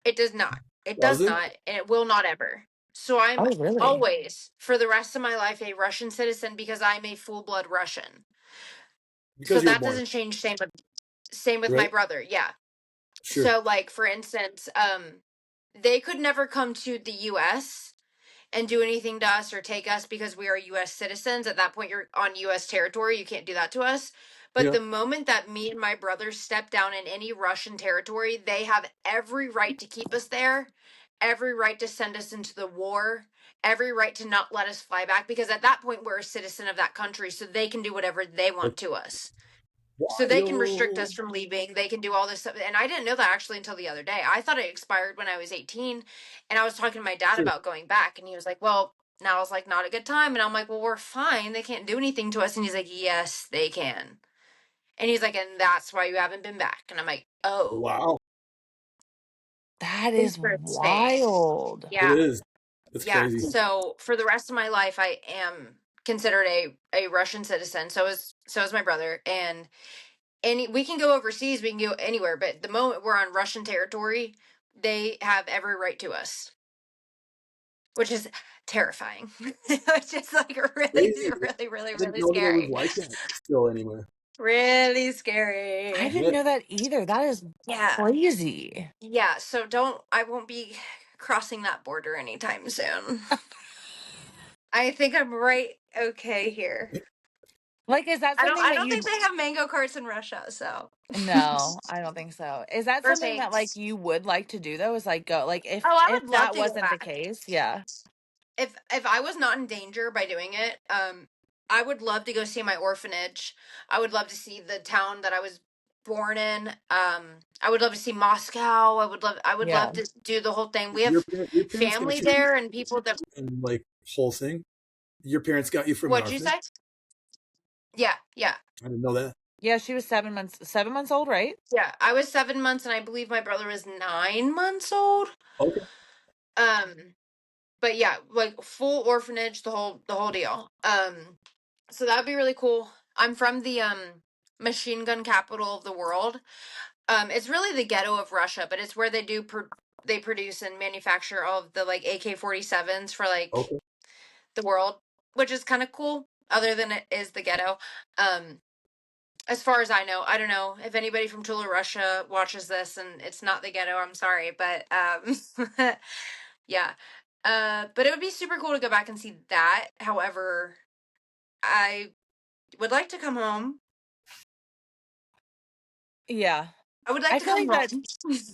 It does not. It does Doesn't? not and it will not ever. So I'm Oh, really? always for the rest of my life a Russian citizen because I'm a full-blood Russian. So Because you were that born, doesn't change same with my right? brother. Yeah. Sure. So like for instance, they could never come to the US and do anything to us or take us because we are US citizens. At that point you're on US territory. You can't do that to us. But Yeah. the moment that me and my brother step down in any Russian territory, they have every right to keep us there, every right to send us into the war, every right to not let us fly back because at that point we're a citizen of that country so they can do whatever they want That's to us. So they can restrict us wild. from leaving. They can do all this stuff. And I didn't know that actually until the other day. I thought it expired when I was 18. And I was talking to my dad Sure. about going back. And he was like, well, now it's like not a good time. And I'm like, well, we're fine. They can't do anything to us. And he's like, yes, they can. And he's like, and that's why you haven't been back. And I'm like, oh, Wow. That is interesting. wild. It Yeah. is. It's Yeah. crazy. So for the rest of my life, I am considered a Russian citizen. So is my brother. And we can go overseas, we can go anywhere, but the moment we're on Russian territory, they have every right to us, which is terrifying. Which is like really, Crazy. really, really, I didn't really know that it was scary. like that still anymore. Really I scary. didn't Yeah. know that either. That is Yeah. crazy. Yeah. So I won't be crossing that border anytime soon. I think I'm right okay here. Like, is that I don't something I that don't you'd think they have mango carts in Russia, so no, I don't think so. Is that or something that like thanks. you would like to do though? Is like go like Oh, I if would love that to go wasn't the back. case, yeah. If I was not in danger by doing it, I would love to go see my orphanage. I would love to see the town that I was born in. I would love to see Moscow. I would love Yeah. to do the whole thing. We Your have your parents family got you there and people that and like whole thing. Your parents got you from an what'd you orphanage. say? Yeah, yeah. I didn't know that. Yeah, she was 7 months old, right? Yeah. I was 7 months and I believe my brother was 9 months old. Okay. Um but yeah, like full orphanage, the whole deal. So that'd be really cool. I'm from the machine gun capital of the world. It's really the ghetto of Russia, but it's where they produce and manufacture all of the like AK-47s for like Okay. the world, which is kind of cool. Other than it is the ghetto, um, As far as I know, I don't know if anybody from Tula, Russia watches this and it's not the ghetto. I'm sorry, but yeah. But it would be super cool to go back and see that. However, I would like to come home. Yeah. I would like I to feel come like that home.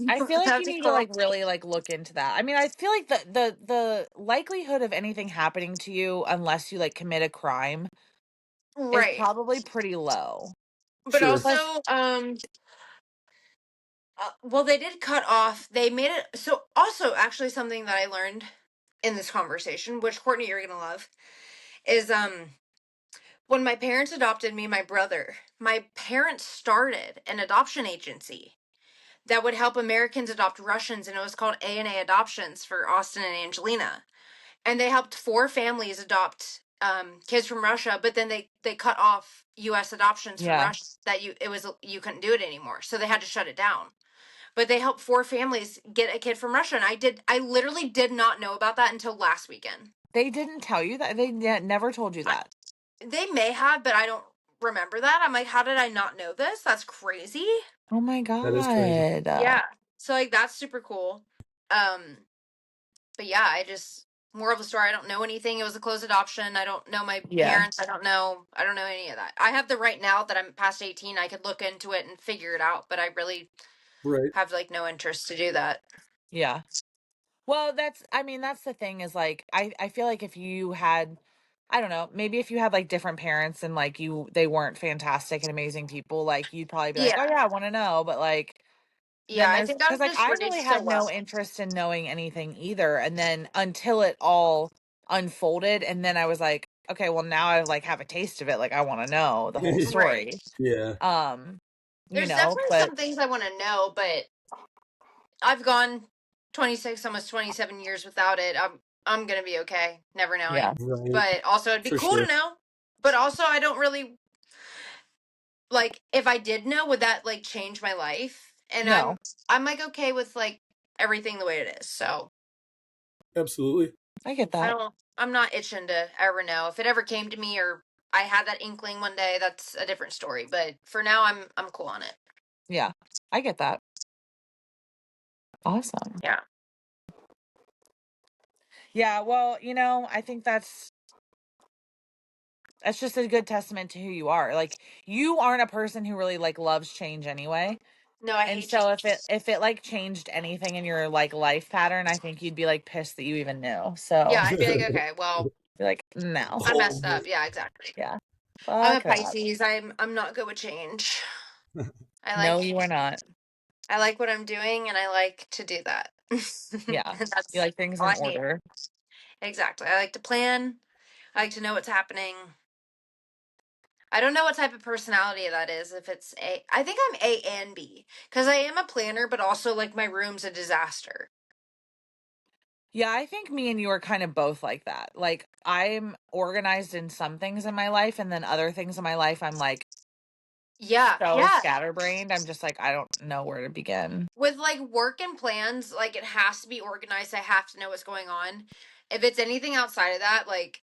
I feel like That'd you be need to cool. like really like look into that. I mean, I feel like the likelihood of anything happening to you unless you like commit a crime is Right. probably pretty low. But Sure. also, Plus, well, they did cut off. They made it so. Also, actually, something that I learned in this conversation, which Courtney you're gonna love, is when my parents adopted me, and my brother, my parents started an adoption agency that would help Americans adopt Russians, and it was called A&A Adoptions for Austin and Angelina. And they helped 4 families adopt kids from Russia, but then they cut off U.S. adoptions from yeah. Russia. That you couldn't do it anymore, so they had to shut it down. But they helped 4 families get a kid from Russia, and I literally did not know about that until last weekend. They didn't tell you that. They never told you I, that. they may have, but I don't remember that. I'm like, how did I not know this? That's crazy. Oh my That is crazy. god. Yeah. So like that's super cool. Um, but yeah, I just more of a story. I don't know anything. It was a closed adoption. I don't know my Yeah. parents. I don't know any of that. I have the right now that I'm past 18. I could look into it and figure it out, but I really Right. have like no interest to do that. Yeah. Well, I mean, that's the thing is like I feel like if you had I don't know, maybe if you had like different parents and like they weren't fantastic and amazing people, like you'd probably be like, "Oh Yeah. yeah, I want to know." But like Yeah, then I there's think I'm cuz like just I raised really so had no well. interest in knowing anything either, and then until it all unfolded and then I was like, "Okay, well now I like have a taste of it, like I want to know the whole Right. story." Yeah. Um, There's definitely but some things I want to know, but I've gone 26, almost 27 years without it. I'm gonna be okay, never yeah. knowing. Right. But also, it'd be For cool to sure. know. But also, I don't really like if I did know, would that like change my life? And No. I'm like okay with like everything the way it is. So Absolutely. I get that. I'm not itching to ever know. If it ever came to me or I had that inkling one day, that's a different story. But for now, I'm cool on it. Yeah. I get that. Awesome. Yeah. Yeah, well, I think that's just a good testament to who you are. Like you aren't a person who really like loves change anyway. No, I And hate so change. if it like changed anything in your like life pattern, I think you'd be like pissed that you even knew. Yeah, So I'd be like, okay, well, be like, no. I Oh, messed up. Yeah, exactly. Yeah. I'm a Fuck that. Pisces. I'm not good with change. I No, like you are not. I like what I'm doing and I like to do that. Yeah. You That's like things all in I need. order. Exactly. I like to plan. I like to know what's happening. I don't know what type of personality that is. If it's I think I'm A and B because I am a planner, but also like my room's a disaster. Yeah, I think me and you are kind of both like that. Like I'm organized in some things in my life and then other things in my life I'm like Yeah, so yeah. scatterbrained. I'm just like I don't know where to begin. With like work and plans, like it has to be organized. I have to know what's going on. If it's anything outside of that, like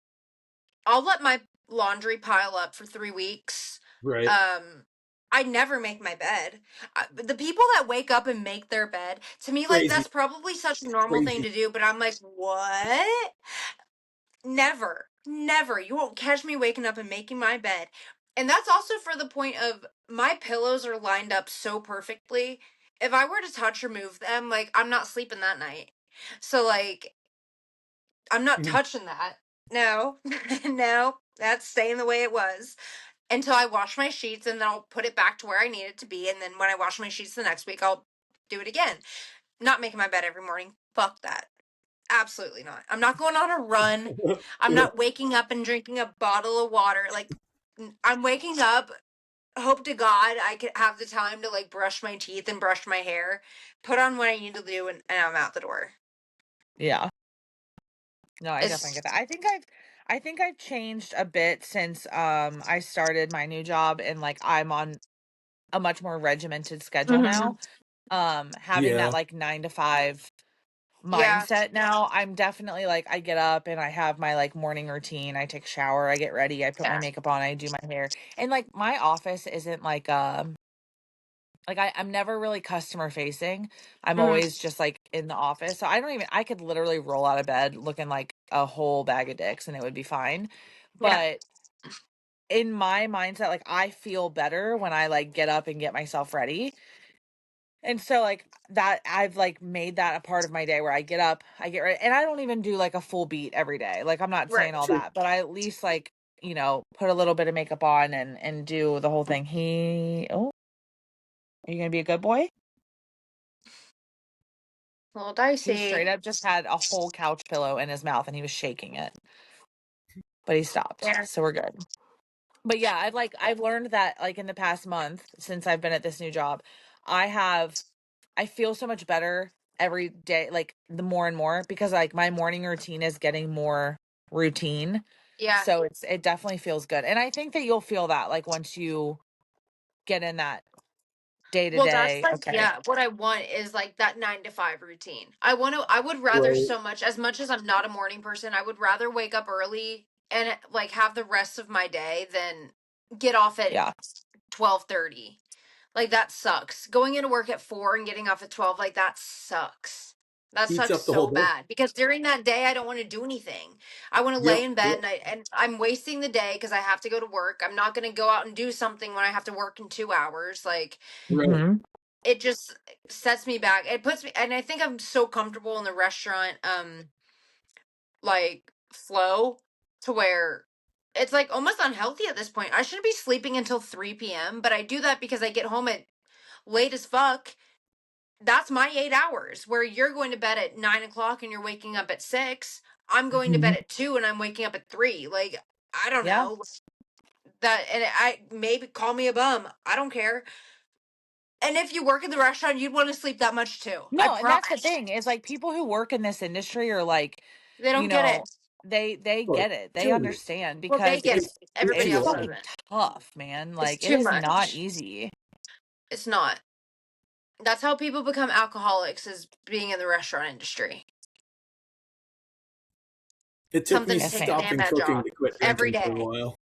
I'll let my laundry pile up for 3 weeks. right. Um, I never make my bed. The people that wake up and make their bed, to me, like Crazy. that's probably such a normal thing Crazy. to do. But I'm like, what? Never, never. You won't catch me waking up and making my bed. And that's also for the point of my pillows are lined up so perfectly. If I were to touch or move them, like I'm not sleeping that night. So like I'm not touching that. No, no, that's staying the way it was until I wash my sheets and then I'll put it back to where I need it to be. And then when I wash my sheets the next week, I'll do it again. Not making my bed every morning. Fuck that. Absolutely not. I'm not going on a run. I'm not waking up and drinking a bottle of water. Like, I'm waking up. Hope to God I could have the time to like brush my teeth and brush my hair, put on what I need to do, and I'm out the door. Yeah. No, I definitely get It's that. I think I've changed a bit since I started my new job and like I'm on a much more regimented schedule Mhm. now. Having that Yeah. like 9 to 5 Yeah. mindset now. I'm definitely like, I get up and I have my like morning routine. I take a shower, I get ready, I put my Yeah. makeup on, I do my hair. And like my office isn't like I'm never really customer facing. I'm Mhm. always just like in the office. So I don't even I could literally roll out of bed looking like a whole bag of dicks and it would be fine. Yeah. But in my mindset, like I feel better when I like get up and get myself ready. And so like that I've like made that a part of my day where I get up, I get ready, and I don't even do like a full beat every day. Like I'm not saying Right. all Sure. that, but I at least like, put a little bit of makeup on and do the whole thing. Are you gonna be a good boy? A little He straight dicey. up just had a whole couch pillow in his mouth and he was shaking it, but he stopped. Yeah. So we're good. But yeah, I've learned that like in the past month since I've been at this new job, I feel so much better every day, like the more and more because like my morning routine is getting more routine. Yeah. So it definitely feels good. And I think that you'll feel that like once you get in that day to Well, that's day, like, okay. yeah, what I want is like that 9 to 5 routine. I would rather Right. so much as I'm not a morning person, I would rather wake up early and like have the rest of my day than get off at Yeah. 12:30. Like that sucks. Going into work at 4 and getting off at 12, like that sucks. That Eats sucks up the whole so day. bad because during that day I don't want to do anything. I want to lay Yep. in bed Yep. and I'm wasting the day because I have to go to work. I'm not going to go out and do something when I have to work in 2 hours. Like Right. Mhm. it just sets me back. It puts me, and I think I'm so comfortable in the restaurant like flow to where it's like almost unhealthy at this point. I shouldn't be sleeping until 3 p.m., but I do that because I get home at late as fuck. That's my 8 hours where you're going to bed at 9 o'clock and you're waking up at 6. I'm going to bed at 2 and I'm waking up at 3. Like, I don't Yeah. know that. And I maybe call me a bum. I don't care. And if you work in the restaurant, you'd want to sleep that much too. I No, and that's the promise. thing is like people who work in this industry are like, They you don't get know, it. they Oh, get it. They killing it. understand Well, they because get It's it. it's Everybody it's else beyond. fucking doesn't. tough, man. It's Like it too is not much. easy. It's not. That's how people become alcoholics is being in the restaurant industry. It took me Something to Yes, take a ma'am. damn stopping bad cooking job to quit every drinking for a day. while.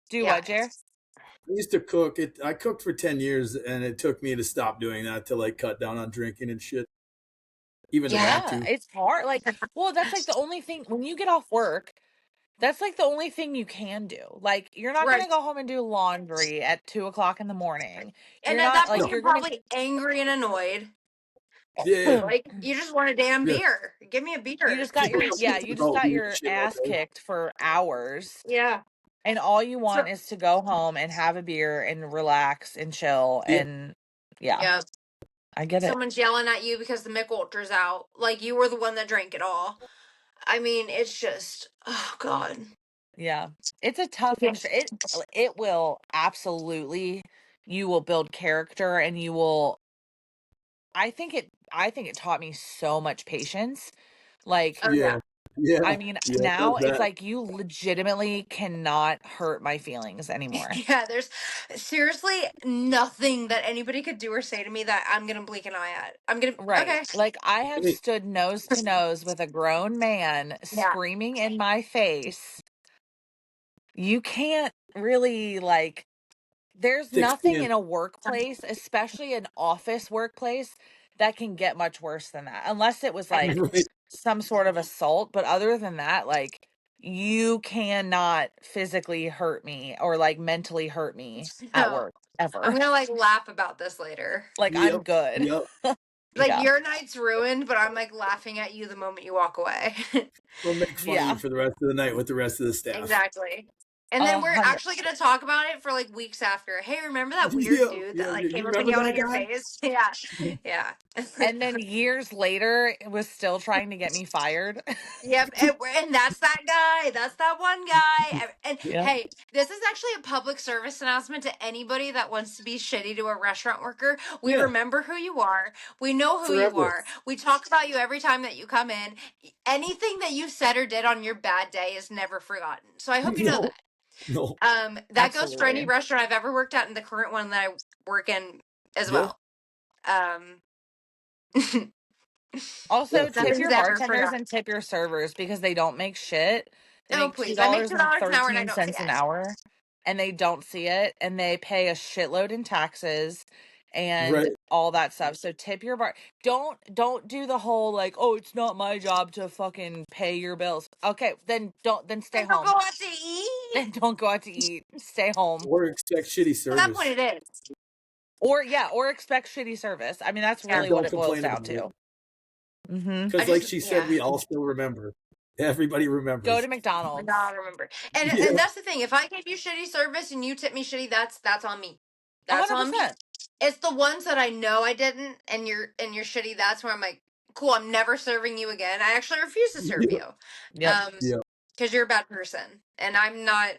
Do Yeah. what, Jer? I used to cook. I cooked for 10 years, and it took me to stop doing that to like cut down on drinking and shit. Even to Yeah. want Yeah, to. it's hard. Like, well, that's like the only thing when you get off work, that's like the only thing you can do. Like, you're not Right. gonna go home and do laundry at 2 o'clock in the morning. And You're at not that like point, No. you're you're gonna probably angry and annoyed. Yeah. Like, you just want a damn Yeah. beer. Give me a you beer. just got your yeah, you Complaints just about got weird your shit all ass day. kicked for hours. Yeah. And all you So, want is to go home and have a beer and relax and chill. Yeah. And yeah, yeah. I get it. Someone's yelling at you because the Mick Ultra's out. Like, you were the one that drank it all. I mean, it's just, oh, God. Yeah. It's a tough Yeah. industry. It will absolutely you will build character and you will I think it taught me so much patience. Like, Oh, yeah. Yeah. Yeah. I mean, Yeah. It now does it's that. like you legitimately cannot hurt my feelings anymore. Yeah, there's seriously nothing that anybody could do or say to me that I'm gonna blink an eye at. I'm gonna, Right. okay. Like I have Hey, stood nose to nose with a grown man Yeah. screaming in my face. You can't really like there's thick nothing skin. in a workplace, especially an office workplace, that can get much worse than that. Unless it was like Right. some sort of assault, but other than that, like you cannot physically hurt me or like mentally hurt me at No. work I'm ever. gonna like laugh about this later. Like I'm Yep. good. Yep. Like Yeah. your night's ruined, but I'm like laughing at you the moment you walk away. We'll make fun of you Yeah. for the rest of the night with the rest of the staff. Exactly. And then we're 100. actually gonna talk about it for like weeks after. Hey, remember that weird Yeah. dude that Yeah. like You came up and remember yelled that in your guy? face? Yeah. Yeah. And then years later, it was still trying to get me fired. Yep, and that's that guy. That's that one guy. And Yeah. hey, this is actually a public service announcement to anybody that wants to be shitty to a restaurant worker. We Yeah. remember who you are. We know who you Forever. are. We talk about you every time that you come in. Anything that you said or did on your bad day is never forgotten. So I hope you know No. that. No. That goes for any Absolutely. restaurant I've ever worked at and the current one that I work in as Yeah. well. Um Also, That's tip Nothing's your it. ever bartenders forgot. and tip your servers because they don't make shit. They Oh make two please, I make dollars and $2 an hour and I thirteen don't see cents an it. hour, and they don't see it, and they pay a shitload in taxes and Right. all that stuff. So tip your bar. Don't do the whole like, oh, it's not my job to fucking pay your bills. Okay, then stay And don't go home. out to eat. Then don't go out to eat. Stay home. Or expect shitty At that point, service. it is. Or expect shitty service. I mean, that's Yeah. really And what don't it boils complain down about it. to. Mm-hmm. I Because, like just, she said, yeah. we all still remember. Everybody Go remembers. to I McDonald's. gotta remember. And Yeah. and that's the thing. If I give you shitty service and you tip me shitty, that's on me. That's on me. 100%. It's the ones that I know I didn't, and you're shitty. That's where I'm like, cool. I'm never serving you again. I actually refuse to serve Yeah. you, Yep. Yeah. because you're a bad person, and I'm not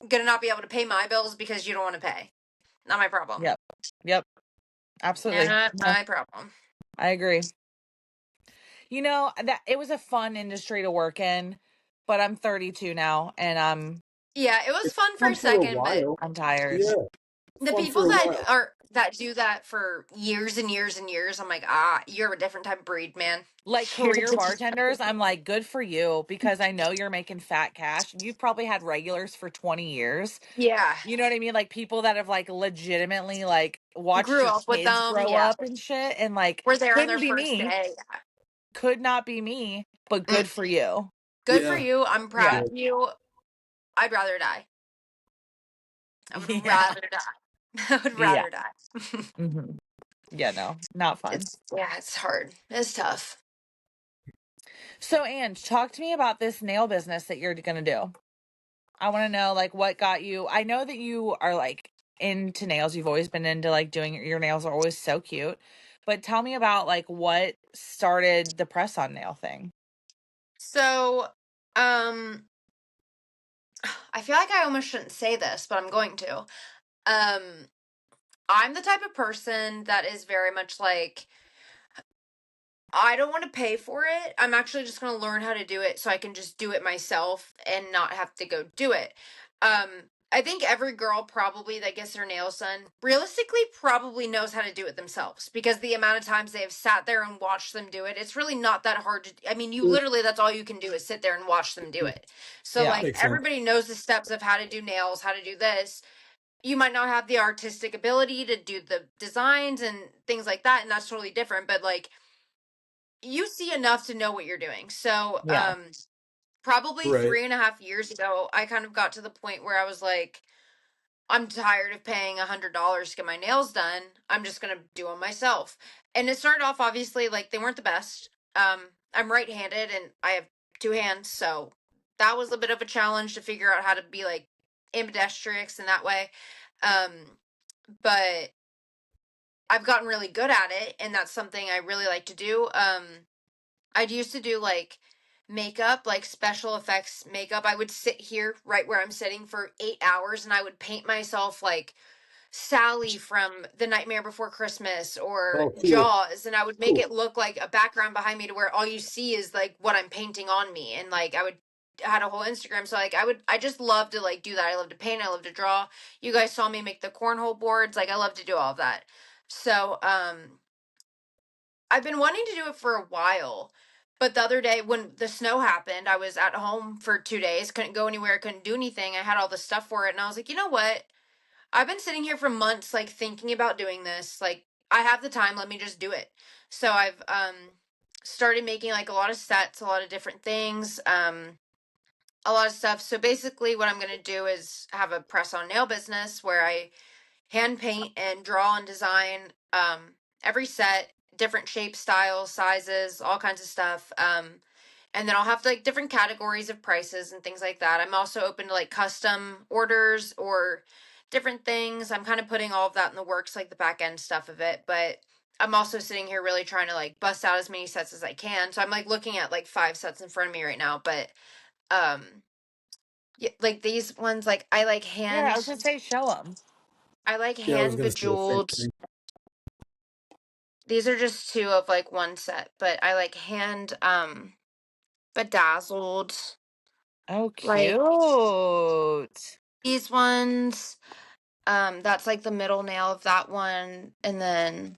gonna not be able to pay my bills because you don't want to pay. Not my problem. Yep. Yep. Absolutely. Not No, my problem. I agree. You know, that it was a fun industry to work in, but I'm 32 now and Yeah, it was It's fun for a fun for a second, but while. I'm tired. Yeah. the Fun for people a that while. do that for years and years and years, I'm like, you're a different type of breed, man. Like You're a career different- bartenders, I'm like, good for you because I know you're making fat cash. You've probably had regulars for 20 years. Yeah, You know what I mean? Like people that have like legitimately like watched grew your up with kids them. grow Yeah, up and shit and like we're there on couldn't their be first me. day. Could not be me, but Mm, good for you. good for Yeah. you. I'm proud Yeah. of you. I'd rather die. I would Yeah. rather die. I would Yeah. rather die. Hmm. Yeah, no, not fun. It's hard. It's tough. So, Ange, talk to me about this nail business that you're going to do. I want to know, like, what got you. I know that you are, like, into nails. You've always been into, like, doing your nails are always so cute. But tell me about, like, what started the press on nail thing. So, um, I feel like I almost shouldn't say this, but I'm going to. Um, I'm the type of person that is very much like, I don't want to pay for it. I'm actually just going to learn how to do it so I can just do it myself and not have to go do it. Um, I think every girl probably that gets their nails done realistically probably knows how to do it themselves, because the amount of times they have sat there and watched them do it, it's really not that hard to. I mean, you literally, that's all you can do is sit there and watch them do it. So Yeah. like Makes sense. everybody knows the steps of how to do nails, how to do this. You might not have the artistic ability to do the designs and things like that, and that's totally different, but like you see enough to know what you're doing. So, Yeah. probably Right. 3.5 years ago, I kind of got to the point where I was like, I'm tired of paying $100 to get my nails done. I'm just gonna do them myself. And it started off obviously like they weren't the best. I'm right-handed and I have two hands, so that was a bit of a challenge to figure out how to be like ambidextrous in that way. Um, but I've gotten really good at it, and that's something I really like to do. I'd used to do like makeup, like special effects makeup. I would sit here right where I'm sitting for 8 hours and I would paint myself like Sally from The Nightmare Before Christmas or Oh, cool. Jaws, and I would make Cool. it look like a background behind me to where all you see is like what I'm painting on me. And like I had a whole Instagram, so like I just love to like do that. I love to paint, I love to draw. You guys saw me make the cornhole boards. Like I love to do all of that. So I've been wanting to do it for a while, but the other day when the snow happened, I was at home for 2 days, couldn't go anywhere, couldn't do anything. I had all the stuff for it, and I was like, you know what? I've been sitting here for months, like thinking about doing this. Like, I have the time, let me just do it. So I've started making like a lot of sets, a lot of different things, a lot of stuff. So basically, what I'm gonna do is have a press on nail business where I hand paint and draw and design every set, different shapes, styles, sizes, all kinds of stuff. And then I'll have like different categories of prices and things like that. I'm also open to like custom orders or different things. I'm kind of putting all of that in the works, like the back end stuff of it, but I'm also sitting here really trying to like bust out as many sets as I can. So I'm like looking at like 5 sets in front of me right now, but um yeah, like these ones, like Yeah, I was going to say show them. I like Yeah, I was hand gonna say the same bejeweled. thing. These are just two of like one set, but I like hand bedazzled. Oh, Like cute. these ones, that's like the middle nail of that one, and then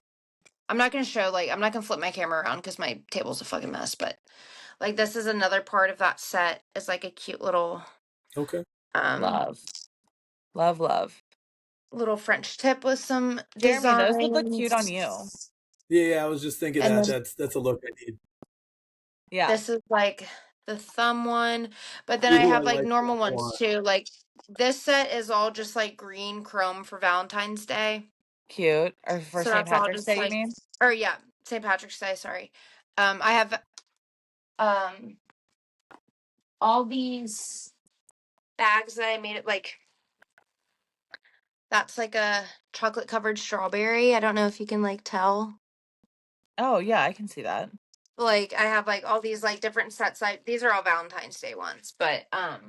I'm not gonna show like I'm not gonna flip my camera around because my table's a fucking mess. But like this is another part of that set. It's like a cute little Okay. Love. Love, love. little French tip with some Jeremy, those would look cute on you. designs. Yeah, I was just thinking And that then that's a look I need. Yeah. this is like the thumb one. But then I Ooh, I have like like normal that ones one. too. Like this set is all just like green chrome for Valentine's Day. Cute. Or for So St. that's all Patrick's just Day, you like mean? or yeah, St. Patrick's Day, sorry. I have um all these bags that I made it like that's like a chocolate covered strawberry. I don't know if you can like tell. Oh, yeah, I can see that. Like I have like all these like different sets. These are all Valentine's Day ones, but so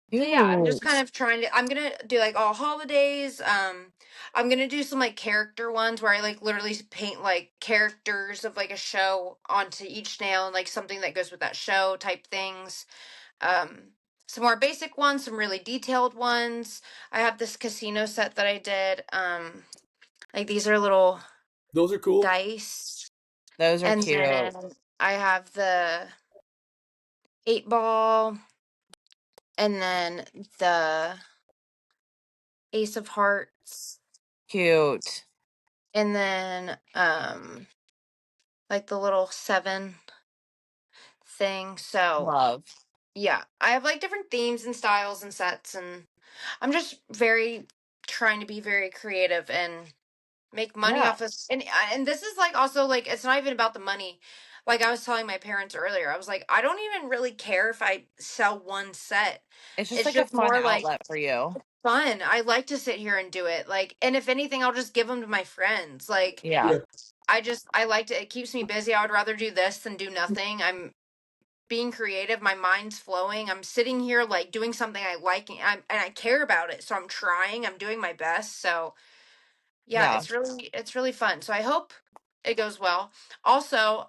yeah, I'm just Cute. kind of trying to I'm gonna do like all holidays. I'm gonna do some like character ones where I like literally paint like characters of like a show onto each nail and like something that goes with that show type things. Um some more basic ones, some really detailed ones. I have this casino set that I did. Like these are little Those are cool. dice. Those are And cute. then I have the 8 ball and then the Ace of Hearts Cute. and then like the little 7 thing. So Love. yeah, I have like different themes and styles and sets, and I'm just very trying to be very creative and make money Yeah. off this. And this is like also like it's not even about the money. Like I was telling my parents earlier, I was like, I don't even really care if I sell one set. It's just It's like a just fun more like outlet for you. fun. I like to sit here and do it. Like, and if anything, I'll just give them to my friends. Like, Yeah. Yeah. I like to, it keeps me busy. I would rather do this than do nothing. I'm being creative. My mind's flowing. I'm sitting here like doing something I like and I care about it. So I'm trying, I'm doing my best. So yeah, Yeah. it's really fun. So I hope it goes well. Also,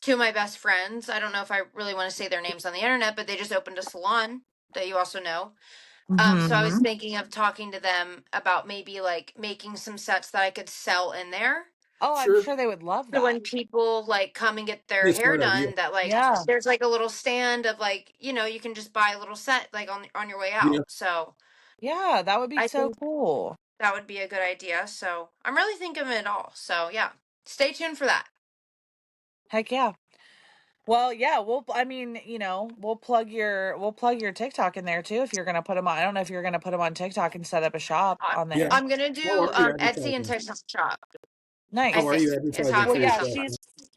two of my best friends, I don't know if I really want to say their names on the internet, but they just opened a salon that you also know. So I was Mm-hmm. thinking of talking to them about maybe like making some sets that I could sell in there. Oh, I'm Sure. sure they would love So that. when people like come and get Be their a hair smart idea. done, that like Yeah. there's like a little stand of like, you can just buy a little set like on your way Yeah. out. So Yeah, that would be I so think cool. that would be a good idea. So I'm really thinking of it all. So yeah, stay tuned for that. Heck yeah. Well, yeah, I mean, we'll plug your TikTok in there too if you're gonna put them on. I don't know if you're gonna put them on TikTok and set up a shop I- on Yeah. there. I'm gonna How do are you Etsy and advertising? TikTok shop. I How are Nice. think you is how advertising I'm Well, for gonna your yeah, set shop? it up.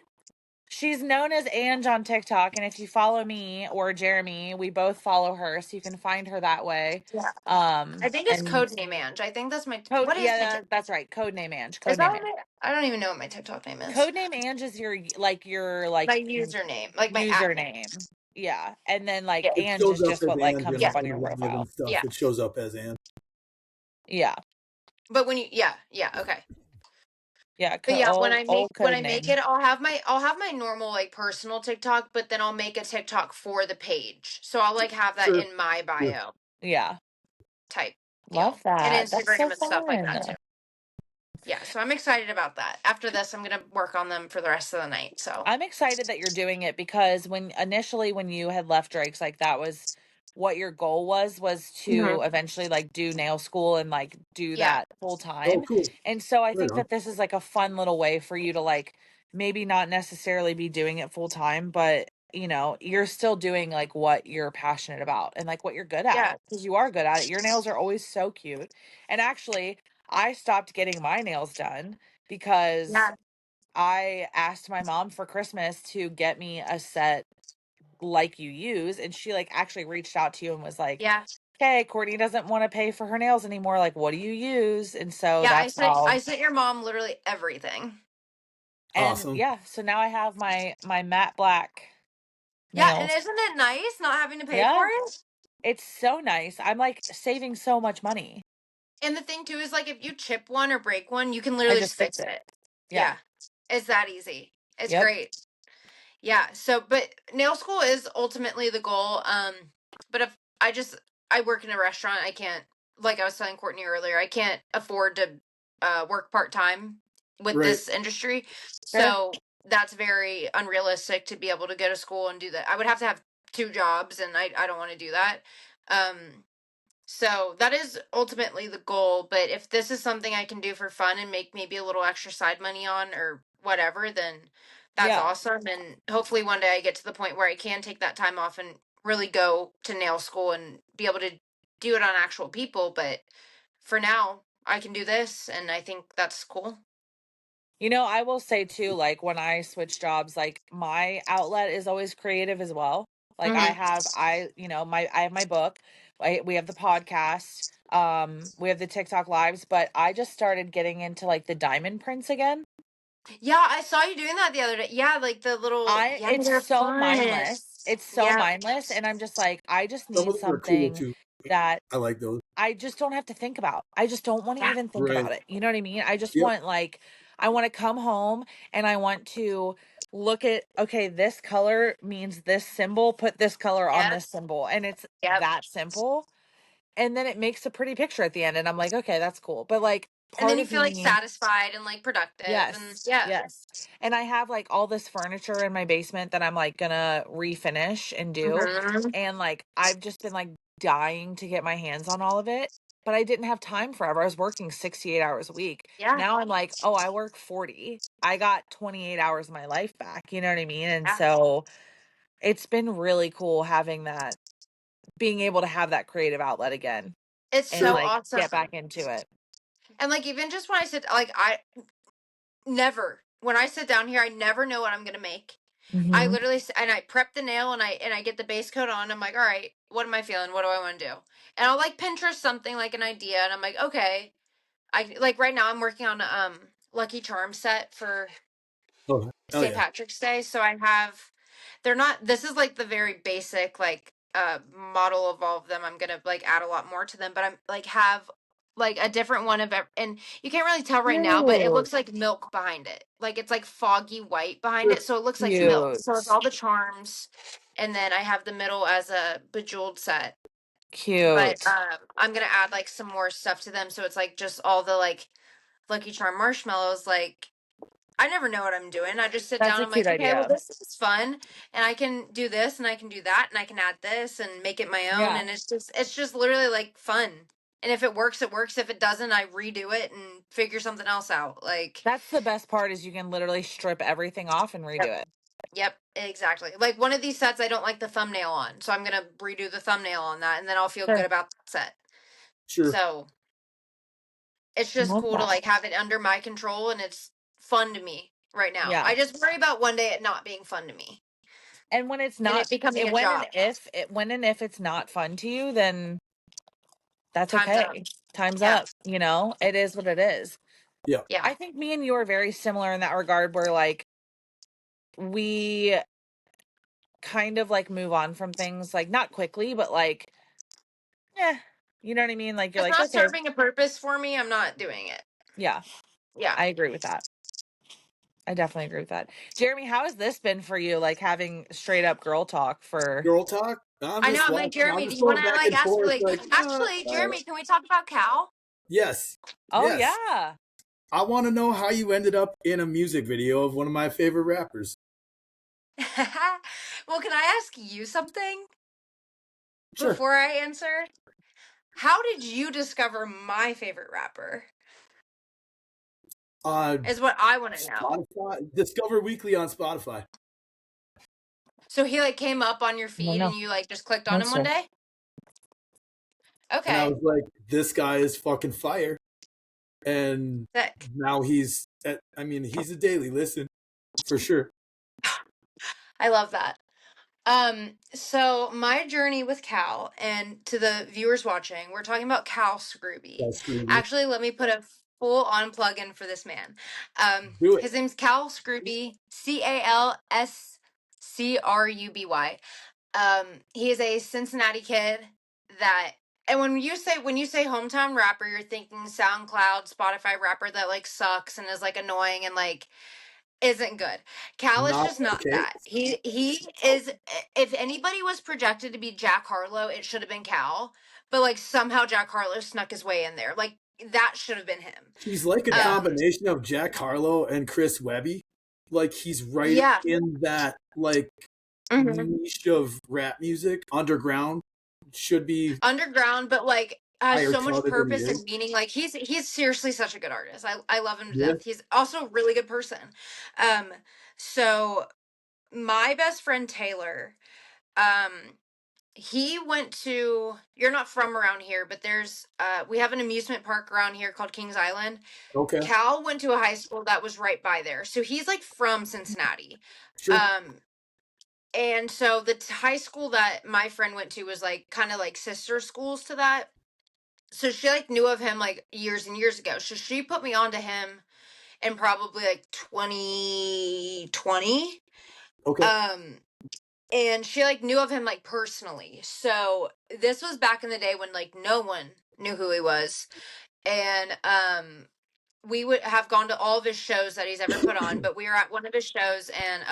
she's known as Ange on TikTok, and if you follow me or Jeremy, we both follow her, so you can find her that way. Yeah, I think it's And Codename Ange. I think that's my code, what is yeah, my that's right. Codename Ange. is that Codename what Ange. I don't even know what my TikTok name is. Codename Ange is your My username, like my at name. username. Yeah, and then like Yeah. It Ange shows is up just as what like Ange comes up on your in Live profile. and stuff. Yeah. It shows up as Ange. Yeah, But when you okay. yeah. But yeah, when Old when code I make name. it, I'll have my normal like personal TikTok, but then I'll make a TikTok for the page. So I'll like have that Sure. in my Sure. bio Yeah, type love deal. And that. That's Instagram so and stuff like fun. that too. Yeah, so I'm excited about that. After this, I'm gonna work on them for the rest of the night. So I'm excited that you're doing it because when you had left Drake's, like that was what your goal was to Mhm. eventually like do nail school and like do Yeah, that full Oh, time. cool. And so I Right think on. that this is like a fun little way for you to like maybe not necessarily be doing it full time, but you're still doing like what you're passionate about and like what you're good yeah, at because you are good at it. Your nails are always so cute. And actually, I stopped getting my nails done because yeah, I asked my mom for Christmas to get me a set like you use, and she like actually reached out to you and was like, yeah, "Hey, Courtney doesn't want to pay for her nails anymore. Like, what do you use?" And so yeah. that's how. I sent your mom literally everything. And Awesome. yeah, so now I have my matte black Yeah, and nails. isn't it nice not having to pay for Yeah, it? it's so nice. I'm like saving so much money. And the thing too is like if you chip one or break one, you can I literally just just fix fix it. it. Yeah. Yeah. It's that easy. It's Yep. great. Yeah. So but nail school is ultimately the goal. But if I work in a restaurant, I can't like I was telling Courtney earlier, I can't afford to work part time with Right. this industry. Sure. So that's very unrealistic to be able to go to school and do that. I would have to have two jobs, and I don't want to do that. So that is ultimately the goal. But if this is something I can do for fun and make maybe a little extra side money on or whatever, then that's Yeah. awesome. And hopefully one day I get to the point where I can take that time off and really go to nail school and be able to do it on actual people. But for now, I can do this, and I think that's cool. You know, I will say too, like when I switch jobs, like my outlet is always creative as well. Like Hmm. I have my book, we have the podcast, we have the TikTok lives, but I just started getting into like the diamond prints again. Yeah, I saw you doing that the other day. Yeah, like the little, yeah, It's they're so fun. mindless. It's so Yeah, mindless. And I'm just like, I just Some need of them are cool something too. that I like those. I just don't have to think about. I just don't want to yeah, even think Right. about it. You know what I mean? I just Yep. want like I want to come home and I want to look at, okay, this color means this symbol, put this color on yep, this symbol, and it's yep. that simple. And then it makes a pretty picture at the end and I'm like, okay, that's cool. But like And then part you of feel like me, satisfied and like productive, and yes, yeah. yes. And I have like all this furniture in my basement that I'm like gonna refinish and do. Hmm. And like I've just been like dying to get my hands on all of it. But I didn't have time forever. I was working 68 hours a week. Yeah, Now I'm like, oh, I work 40. I got 28 hours of my life back. You know what I mean? And yeah. so it's been really cool having that, being able to have that creative outlet again It's and so Sure. like awesome. get back into it. And like even just when I sit, like I never when I sit down here, I never know what I'm gonna make. I Hmm. literally and I prep the nail and I get the base coat on. I'm like, all right, what am I feeling? What do I want to do? And I'll like Pinterest something like an idea, and I'm like, okay. I like right now I'm working on a Lucky Charm set for Oh, oh St. yeah. Patrick's Day. So I have they're not this is like the very basic like model of all of them. I'm gonna like add a lot more to them, but I'm like have like a different one of and you can't really tell right now, but it Cute. looks like milk behind it. Like it's like foggy white behind Sure. it, so it looks like milk. So it's Cute. all the charms, and then I have the middle as a bejeweled set. But Cute. I'm gonna add like some more stuff to them, so it's like just all the like Lucky Charm marshmallows. Like I never know what I'm doing. I just sit That's down. a I'm cute like, okay, well, idea. this is fun, and I can do this, and I can do that, and I can add this, and make it my own, Yeah. and it's just literally like fun. And if it works, it works. If it doesn't, I redo it and figure something else out. Like, That's the best part is you can literally strip everything off and redo yep, it. yep, exactly. Like one of these sets, I don't like the thumbnail on, so I'm gonna redo the thumbnail on that, and then I'll feel good Sure. about that set. Sure. So it's just Love cool to that. like have it under my control, and it's fun to me right now. Yeah. I just worry about one day it not being fun to me And when it's and not it becoming a job. when and if it's not fun to you, then that's Time's up. okay. Time's Yeah. up, you know? It is what it is. Yeah. Yeah. I think me and you are very similar in that regard where like we kind of like move on from things like not quickly, but like yeah, you know what I mean? Like If you're it's like, not okay, serving a purpose for me, I'm not doing it. yeah, Yeah. I agree with that. I definitely agree with that. Jeremy, how has this been for you? Like having straight up girl talk for Girl talk. I'm I know. just I'm like, watching. I'm Jeremy, do just you want going to back like and ask me, forth. like, Like, actually, Jeremy, can we talk about Cal? yes, oh yes. yeah. I want to know how you ended up in a music video of one of my favorite rappers. Well, can I ask you something Sure. before I answer? How did you discover my favorite rapper? Uh, Is what I want to know. Spotify. Discover Weekly on Spotify. So he like came up on your No, feed and no, you like just clicked on no, him one sir. day? And I Okay. was like, this guy is fucking fire. And Sick. now he's he's a daily listen for sure. I love that. So my journey with Cal, and to the viewers watching, we're talking about Cal Scrooby. That's Scrooby. Actually, let me put a full on plug in for this man. Do it. His name's Cal Scrooby, Calscruby. He is a Cincinnati kid that, and when you say hometown rapper, you're thinking SoundCloud, Spotify rapper that like sucks and is like annoying and like isn't good. Cal is Not just not okay. that. He is, if anybody was projected to be Jack Harlow, it should have been Cal. But like somehow Jack Harlow snuck his way in there. Like that should have been him. He's like a Um, combination of Jack Harlow and Chris Webby. Like he's right yeah. in that like Mhm. niche of rap music, underground. Should be Underground, but like has higher so much touted than he purpose and is. meaning. Like he's seriously such a good artist. I love him to Yeah. death. He's also a really good person. Um, so my best friend Taylor, um, he went to, you're not from around here, but there's we have an amusement park around here called Kings Island. Okay. Cal went to a high school that was right by there. So he's like from Cincinnati. Sure. Um, and so the high school that my friend went to was like kind of like sister schools to that. So she like knew of him like years and years ago. So she put me onto him in probably like 2020. Okay. Um, and she like knew of him like personally. So this was back in the day when like no one knew who he was. And we would have gone to all of his shows that he's ever put on, but we were at one of his shows and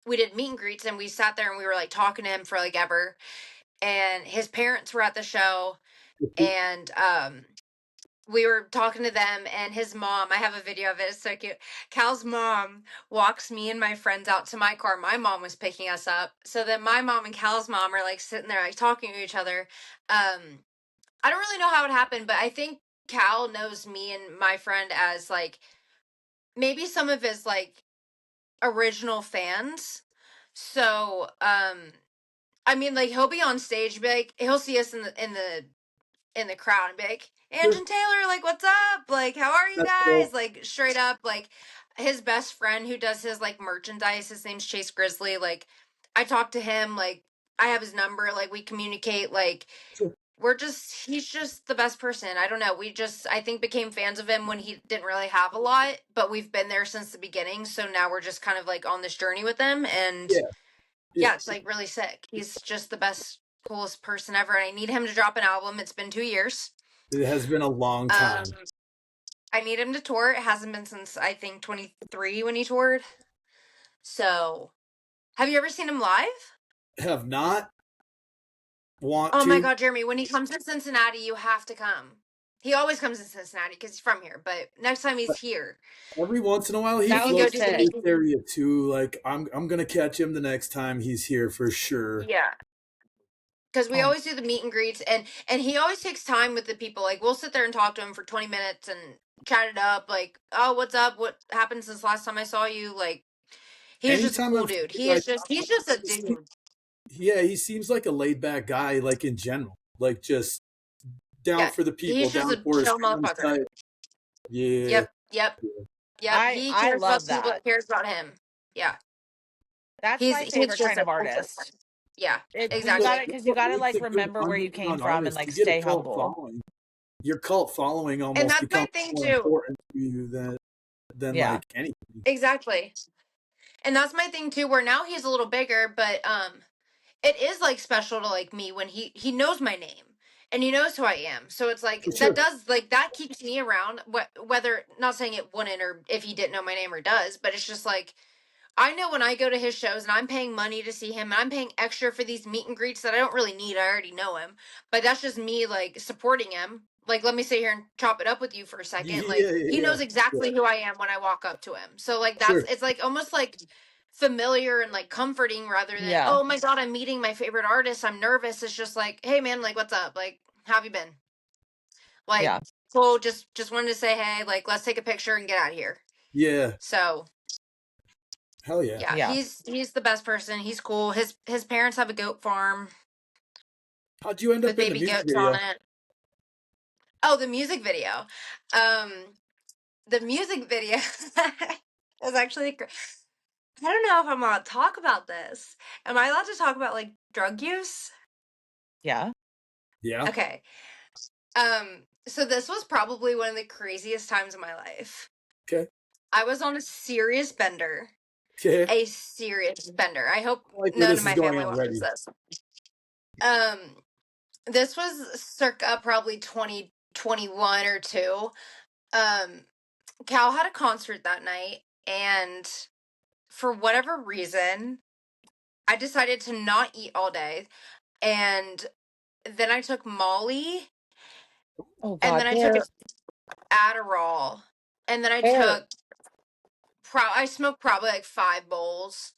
we did meet and greets and we sat there and we were like talking to him for like ever. And his parents were at the show and we were talking to them and his mom, I have a video of it, it's so cute. Cal's mom walks me and my friends out to my car. My mom was picking us up. So then my mom and Cal's mom are like sitting there like talking to each other. I don't really know how it happened, but I think Cal knows me and my friend as like maybe some of his like original fans. So I mean like he'll be on stage, be like he'll see us in the crowd and be like, Ange Sure. and Taylor, like, what's up? Like, how are you That's guys? cool. Like, straight up, like, his best friend who does his, like, merchandise, his name's Chase Grizzly. Like, I talk to him, like, I have his number, like, we communicate, like, Sure. he's just the best person. I don't know. We just, I think, became fans of him when he didn't really have a lot, but we've been there since the beginning. So now we're just kind of, like, on this journey with him. And Yeah. Yeah. yeah, it's, like, really sick. He's just the best, coolest person ever. And I need him to drop an album. It's been 2 years. It has been a long Um, time. I need him to tour. It hasn't been since I think 23 when he toured. So, have you ever seen him live? Have not want Oh my to. God, Jeremy, when he comes to Cincinnati, you have to come. He always comes to Cincinnati because he's from here, but next time he's here, Every once in a while he we That can would go be floats do the to sick. meet. this area too. Like I'm gonna catch him the next time he's here for sure. Yeah. Because we Oh, always do the meet and greets, and he always takes time with the people. Like we'll sit there and talk to him for 20 minutes and chat it up. Like, oh, what's up? What happened since last time I saw you? Like, he's just a Anytime cool I've dude. like He's just a he dude. yeah, he seems like a laid back guy, like in general. Like just down Yeah, for the people, he's just down a for his chill fans motherfucker. type. Yeah. Yep, yep, yep. He I cares about love the people that. that cares about him. Yeah, That's my he's favorite just kind a of artist. yeah, You got exactly. it because you What got to makes like a good remember where you came underground from and artist? like You get a stay cult humble. following. Your cult following And almost that's my becomes thing more too. important to you than Yeah. like anything. Exactly. And that's my thing too. Where now he's a little bigger, but it is like special to like me when he knows my name and he knows who I am. So it's For like that sure. does like that keeps me around. Whether not saying it wouldn't or if he didn't know my name or does, but it's just like I know when I go to his shows and I'm paying money to see him and I'm paying extra for these meet and greets that I don't really need. I already know him. But that's just me like supporting him. Like let me sit here and chop it up with you for a second. Yeah, Like yeah, he yeah. knows Yeah. exactly who I am when I walk up to him. So like that's Sure. it's like almost like familiar and like comforting rather than, Yeah. oh my God, I'm meeting my favorite artist. I'm nervous. It's just like, hey man, like what's up? Like, how have you been? Like, Yeah. cool, just wanted to say hey, like let's take a picture and get out of here. Yeah. So Hell yeah. yeah, Yeah. he's the best person. He's cool. His parents have a goat farm How'd you end with up in the baby music goats on video? it. Oh, the music video. Um, the music video is actually. I don't know if I'm allowed to talk about this. Am I allowed to talk about like drug use? Yeah. Yeah. Okay. So this was probably one of the craziest times of my life. Okay. I was on a serious bender. Okay. A serious bender. I hope I like where none this of is my going family watches already. this. Um, this was circa probably 2021 or 2. Um, Cal had a concert that night, and for whatever reason, I decided to not eat all day. And then I took Molly Oh And God, then I took there, a Adderall, and then I there. took I smoked probably like 5 bowls,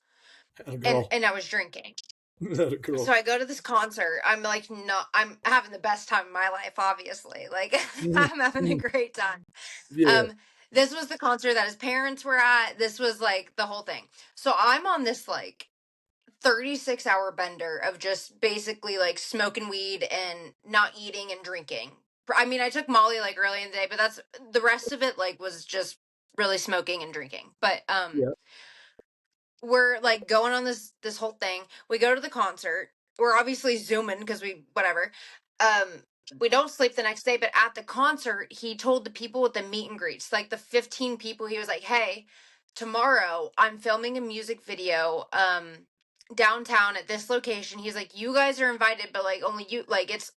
That a and girl. I was drinking. That a So girl. I go to this concert. I'm like, not, I'm having the best time of my life, obviously. Like, Mhm. I'm having a Mhm. great time. Yeah. Um, this was the concert that his parents were at. This was like the whole thing. So I'm on this like 36-hour bender of just basically like smoking weed and not eating and drinking. I mean, I took Molly like early in the day, but that's the rest of it like was just really smoking and drinking. But Yeah. we're like going on this whole thing. We go to the concert. We're obviously zooming because we whatever. Um, we don't sleep the next day, but at the concert, he told the people with the meet and greets, like the 15 people, he was like, "Hey, tomorrow I'm filming a music video downtown at this location." He's like, "You guys are invited, but like only you like it's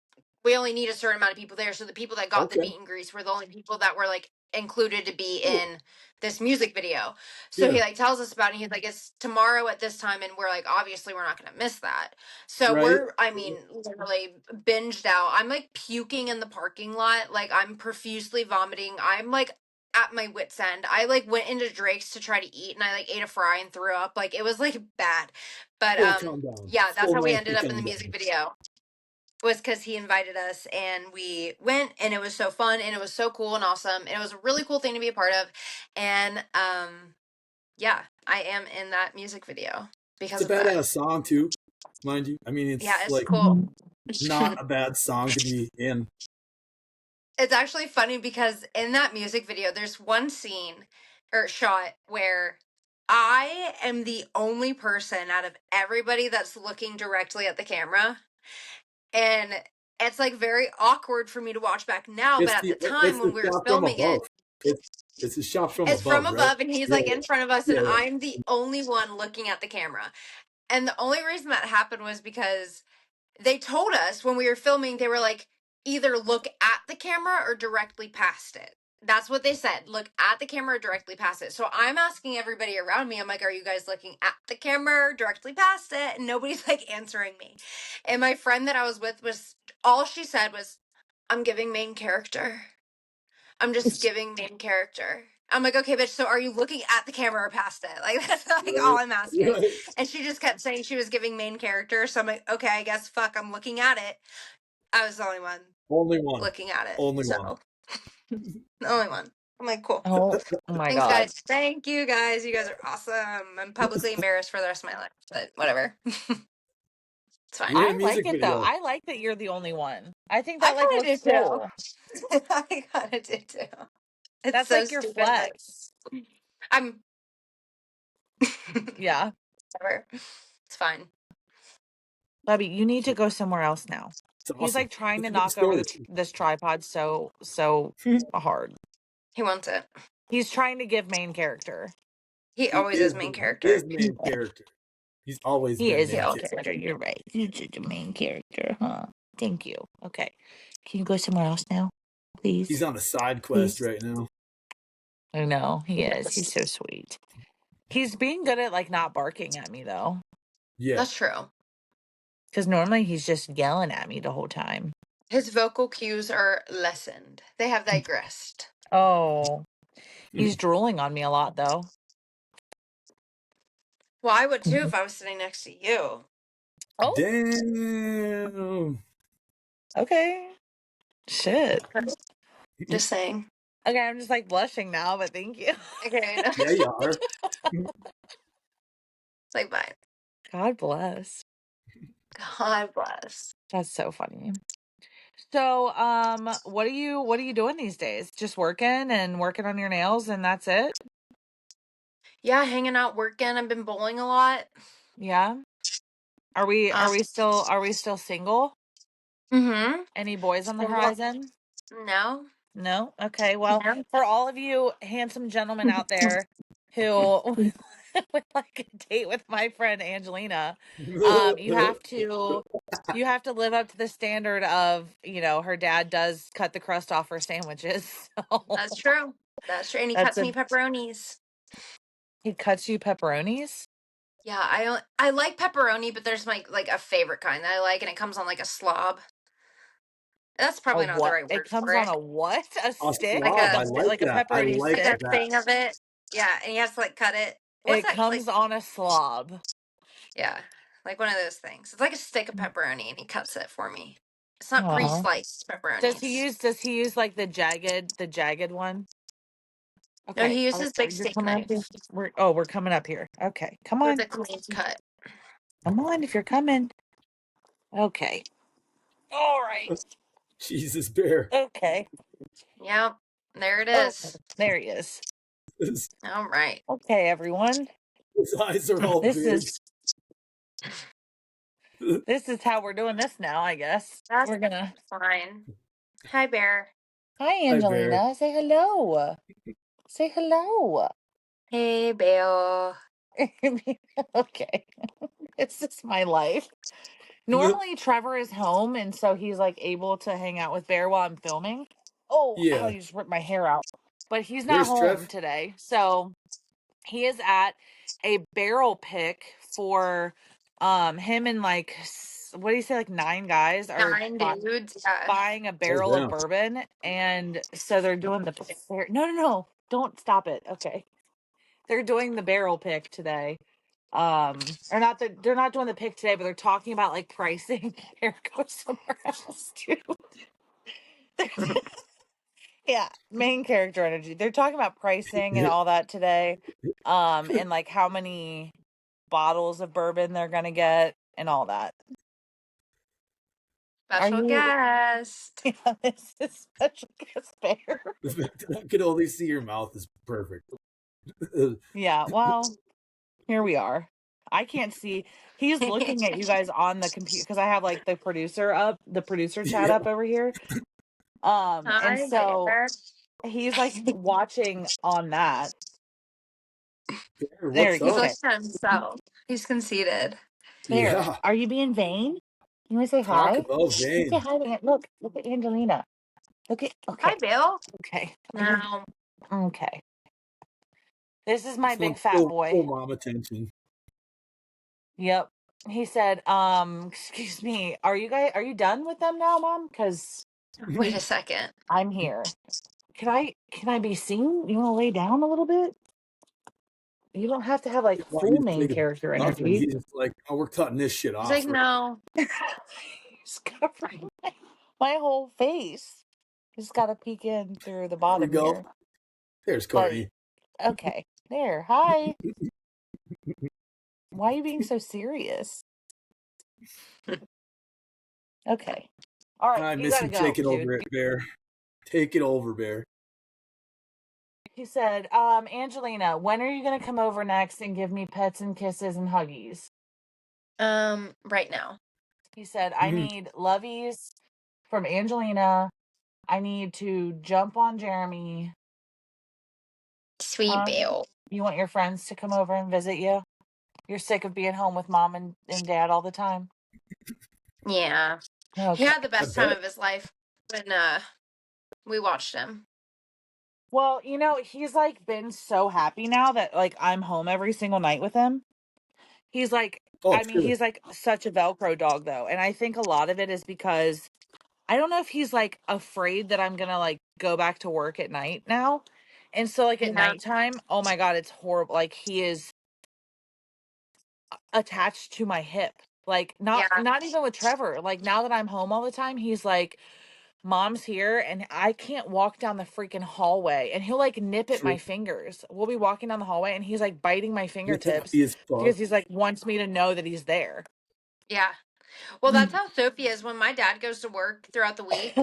we only need a certain amount of people there." So the people that got the Okay. meet and greets were the only people that were like included to be Cool. in this music video. So Yeah. he like tells us about it. And he's like, "It's tomorrow at this time," and we're like, obviously we're not gonna miss that. So Right. we're, I mean, literally binged out. I'm like puking in the parking lot, like I'm profusely vomiting. I'm like at my wits end. I like went into Drake's to try to eat, and I like ate a fry and threw up. Like it was like bad. But Full calm down. yeah, that's Full how we ended Nancy up in calm the down. music video. Was because he invited us and we went, and it was so fun and it was so cool and awesome, and it was a really cool thing to be a part of. And yeah, I am in that music video It's because a of that. badass song too, mind you. I mean, Yeah, it's it's like cool. not a bad song to be in. It's actually funny because in that music video, there's one scene or shot where I am the only person out of everybody that's looking directly at the camera. And it's like very awkward for me to watch back now. But at the time It's the when we were shot from filming it, above. It's it's a shot from it's from above, right? above and he's Yeah, like in front of us, yeah, and yeah. I'm the only one looking at the camera. And the only reason that happened was because they told us when we were filming, they were like, either look at the camera or directly past it. That's what they said. Look at the camera or directly past it. So I'm asking everybody around me, I'm like, are you guys looking at the camera or directly past it? And nobody's like answering me. And my friend that I was with was, all she said was, I'm giving main character. I'm just giving main character. I'm like, okay, bitch, so are you looking at the camera or past it? Like, that's like all Right, I'm asking. right. And she just kept saying she was giving main character. So I'm like, okay, I guess fuck, I'm looking at it. I was the only one Only one. looking at it. Only one. So, the only one. I'm like, cool. Oh, oh my Thanks, God. guys. Thank you, guys. You guys are awesome. I'm publicly embarrassed for the rest of my life, but whatever. It's fine. You're in a I like music it though. video. I like that you're the only one. I think I that like kind looks of do cool. too. I kind of do too. It's That's so like your stupid. Like, flex. I'm. Yeah. Whatever. It's fine. Bobby, you need to go somewhere else now. It's He's awesome. like trying It's to a good knock over story. this tripod so hard. He wants it. He's trying to give main character. He He always is main is character. main character. He's always He been is He main main always character. character. You're right. He's just a main character, huh? Thank you. Okay. Can you go somewhere else now, He's please? on a side quest Please. right now. I know he is. He's so sweet. He's being good at like not barking at me though, Yeah. That's true. because normally he's just yelling at me the whole time. His vocal cues are lessened. They have digressed. Oh, he's drooling on me a lot though. Well, I would too if I was sitting next to you. Oh, Damn. okay. Shit. Just saying. Okay, I'm just like blushing now, but thank you. Okay, no. Yeah, you are. Like, bye. God bless. God bless. That's so funny. So, what are you doing these days? Just working and working on your nails and that's it? Yeah, hanging out, working. I've been bowling a lot. Yeah. Are we are Um, we still are we still single? mm-hmm. Any boys on the horizon? No. No? Okay. Well, No. for all of you handsome gentlemen out there who would like a date with my friend Angelina, you have to live up to the standard of, her dad does cut the crust off her sandwiches. So That's true. That's true. And he that's cuts a me pepperonis. he cuts you pepperonis? Yeah, I like pepperoni, but there's like a favorite kind that I like, and it comes on like a slob. That's A probably not the what? right It word comes for on it. a what? A A stick? Like Like slob. a a I like like a that. I pepperoni like like a stick? that. thing of it. Yeah, and he has to like cut it. What's It that like? comes on a slob. Yeah, like one of those things. It's like a stick of pepperoni, and he cuts it for me. It's not Oh. pre-sliced pepperonis. Does he use like the jagged one? No, Okay. he All right, uses big you're steak coming up here. knife We're coming up here. Okay. Come with on. a clean cut. Come on if you're coming. Okay. All right. Jesus, Bear. Okay. Yep, there it Oh, is. there he is. His, All right, Okay, everyone. his eyes are all This big. is this is how we're doing this now, I guess. that's We're gonna fine. Hi, Bear. Hi Hi, Bear. Angelina. Say hello. Say hello. Hey, Bill. Okay. It's just my life. Normally Trevor is home and so he's like able to hang out with Bear while I'm filming. Oh, ow, Yeah. you just ripped my hair out. But he's not Where's home Trev? today. So he is at a barrel pick for him and like what do you say, like 9 guys are 9 dudes. Yeah. buying a Oh, barrel of damn. bourbon, and so they're doing the no, don't stop it. Okay. They're doing the barrel pick today. Or not that they're not doing the pick today, but they're talking about like pricing. Here goes somewhere else too. Yeah, main character energy. They're talking about pricing and all that today. And like how many bottles of bourbon they're gonna get and all that. Are Special you guest. yeah, this is special guest Bear. The fact that I could only see your mouth is perfect. Yeah, well, here we are. I can't see. He's looking at you guys on the computer because I have like the producer chat Yeah. up over here. And Hi, so Bear. he's like watching on that. Bear, There, what's He's up? okay. looking at himself. He's conceited. There. Yeah. Are you being vain? You want to say Talk hi? about Let's say Vane. hi. Look at Angelina. Look at Hi, okay, Bill. okay. Are you No. okay? This is my Just big wants fat boy. full mom attention. Yep. He said, excuse me, are you done with them now, Mom? Because Wait a second. I'm here. Can I be seen? You want to lay down a little bit? You don't have to have He like didn't want full you to main say character nothing. energy. He's just like, oh, we're cutting this shit He's off. like, no. He's covering my whole face. Just got to peek in through the There we bottom go. here. There's But Courtney. okay, there. Hi. Why are you being so serious? Okay. All right, I you miss gotta you go, taking over dude. it, Bear. Take it over, Bear. He said, Angelina, when are you gonna come over next and give me pets and kisses and huggies? Right now. He said, I need lovies from Angelina. I need to jump on Jeremy. Sweet Huh? Bill. You want your friends to come over and visit you? You're sick of being home with mom and dad all the time? Yeah. He Okay. had the I best time bet. of his life when we watched him. Well, he's like been so happy now that like I'm home every single night with him. He's like, Oh, I mean, true. he's like such a Velcro dog though. And I think a lot of it is because I don't know if he's like afraid that I'm gonna like go back to work at night now. And so like at Yeah. nighttime, oh my God, it's horrible. Like he is attached to my hip. Like Yeah. not even with Trevor. Like now that I'm home all the time, he's like, Mom's here and I can't walk down the freaking hallway. And he'll like nip at my True. fingers. We'll be walking down the hallway and he's like biting my He's fingertips happy as fuck. because he's like wants me to know that he's there. Yeah. Well, that's how Sophie is. When my dad goes to work throughout the week,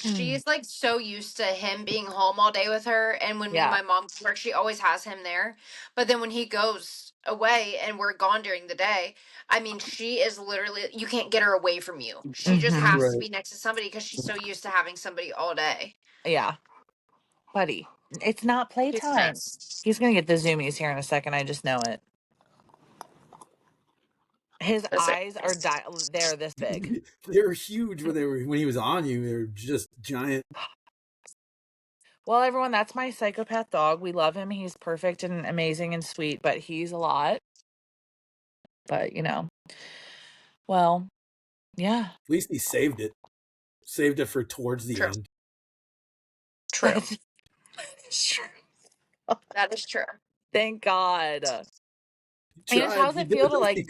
she's like so used to him being home all day with her. And when me and Yeah. my mom work, she always has him there. But then when he goes away and we're gone during the day, I mean, she is literally, you can't get her away from you. She just Hmm. has to Right. be next to somebody because she's so used to having somebody all day. Yeah. Buddy, it's not She's playtime. missed. He's going to get the zoomies here in a second. I just know it. His eyes are they're this big. They were huge when he was on you. They were just giant. Well, everyone, that's my psychopath dog. We love him. He's perfect and amazing and sweet, but he's a lot. But, well, yeah. At least he saved it. Saved it for towards the True. end. True. That's true. That is true. Thank God. He Ange, tried. how's He it did feel the to best he like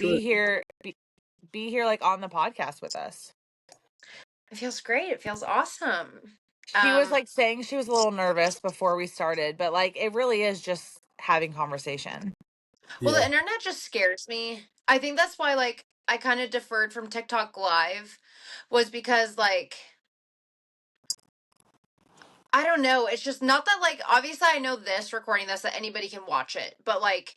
could. be here like on the podcast with us? It feels great. It feels awesome. She was like saying she was a little nervous before we started, but like it really is just having conversation. Well, the Yeah. internet just scares me. I think that's why like I kind of deferred from TikTok live was because like I don't know, it's just not that like obviously I know this recording this that anybody can watch it, but like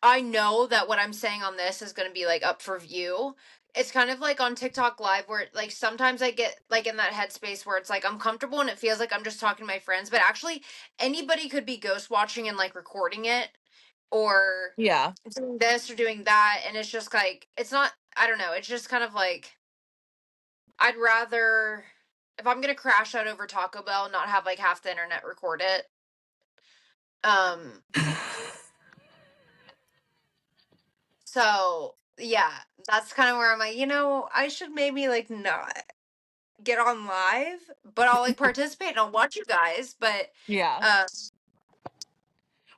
I know that what I'm saying on this is going to be like up for view. It's kind of like on TikTok live where like sometimes I get like in that headspace where it's like I'm comfortable and it feels like I'm just talking to my friends, but actually anybody could be ghost watching and like recording it or Yeah. doing this or doing that, and it's just like it's not, I don't know, it's just kind of like I'd rather, if I'm gonna crash out over Taco Bell, not have like half the internet record it. um so yeah, that's kind of where I'm like, I should maybe like not get on live, but I'll like participate and I'll watch you guys, but Yeah. uh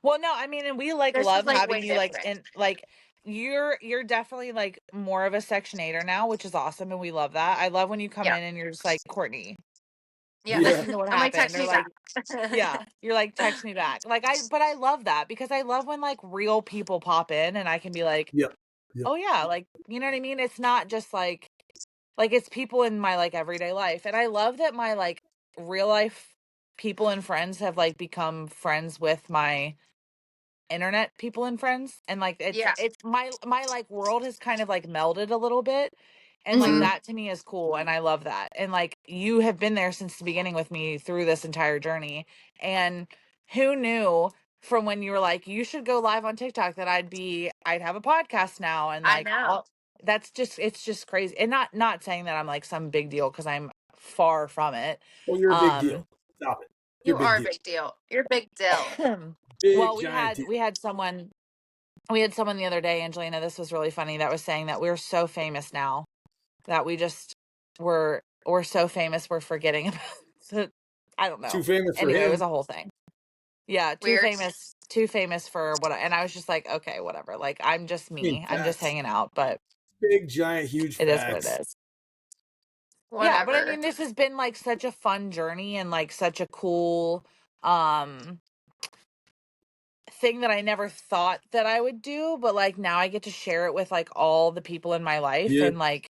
Well, no, I mean, and we like this is love like having way you like different. in like you're definitely like more of a sectionator now, which is awesome, and we love that. I love when you come Yeah. in and you're just like, Courtney, Yeah. Yeah. listen to what I'm like, happened, text or me like, back. yeah, you're like, text me back. But I love that because I love when like real people pop in and I can be like, Yep. Yep. oh yeah, like you know what I mean. It's not just like it's people in my like everyday life, and I love that my like real life people and friends have like become friends with my internet people and friends, and like Yeah. it's my like world has kind of like melded a little bit, and like Hmm. that to me is cool, and I love that. And like you have been there since the beginning with me through this entire journey, and who knew from when you were like you should go live on TikTok that I'd have a podcast now, and I like know. all that's just it's just crazy. And not saying that I'm like some big deal because I'm far from it. Well, you're a big um deal. Stop it. You're You a big are a deal. big deal. You're a big deal. Big well, giant deal. we had someone the other day, Angelina, this was really funny, that was saying that we're so famous now that we're so famous we're forgetting about so, I don't Too know. famous for Anyway, it was him. a whole thing. Yeah, Weird. too famous for what and I was just like, okay, whatever. Like I'm just I mean, me. I'm just facts. hanging out, but Big giant huge it is what it facts. is. Yeah, but I Whatever. mean this has been like such a fun journey and like such a cool um thing that I never thought that I would do, but like now I get to share it with like all the people in my life Yep. and like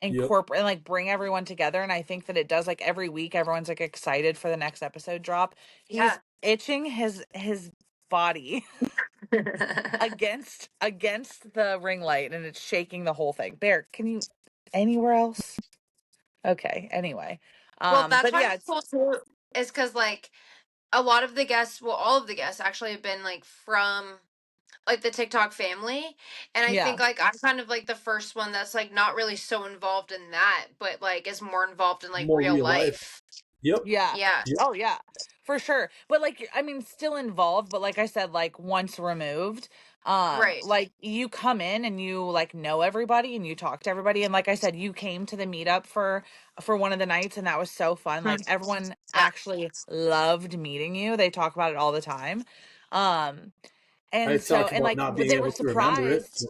Yep. incorporate and like bring everyone together. And I think that it does like every week everyone's like excited for the next episode drop. Yeah. He's itching his body against the ring light and it's shaking the whole thing. Bear, can you anywhere else? Okay, anyway. Well, that's But why yeah, it's cool too, is because like a lot of the guests, well, all of the guests actually have been like from like the TikTok family. And I yeah. think like I'm kind of like the first one that's like not really so involved in that, but like is more involved in like More real real life. life. Yep. Yeah. Yeah. Yep. Oh yeah. For sure. But like I mean still involved, but like I said like once removed, Right. like you come in and you like know everybody and you talk to everybody, and like I said you came to the meetup for one of the nights and that was so fun. Hmm. Like everyone Yeah. actually loved meeting you. They talk about it all the time. Um I and so talk and about like not being they were able to remember it. surprised.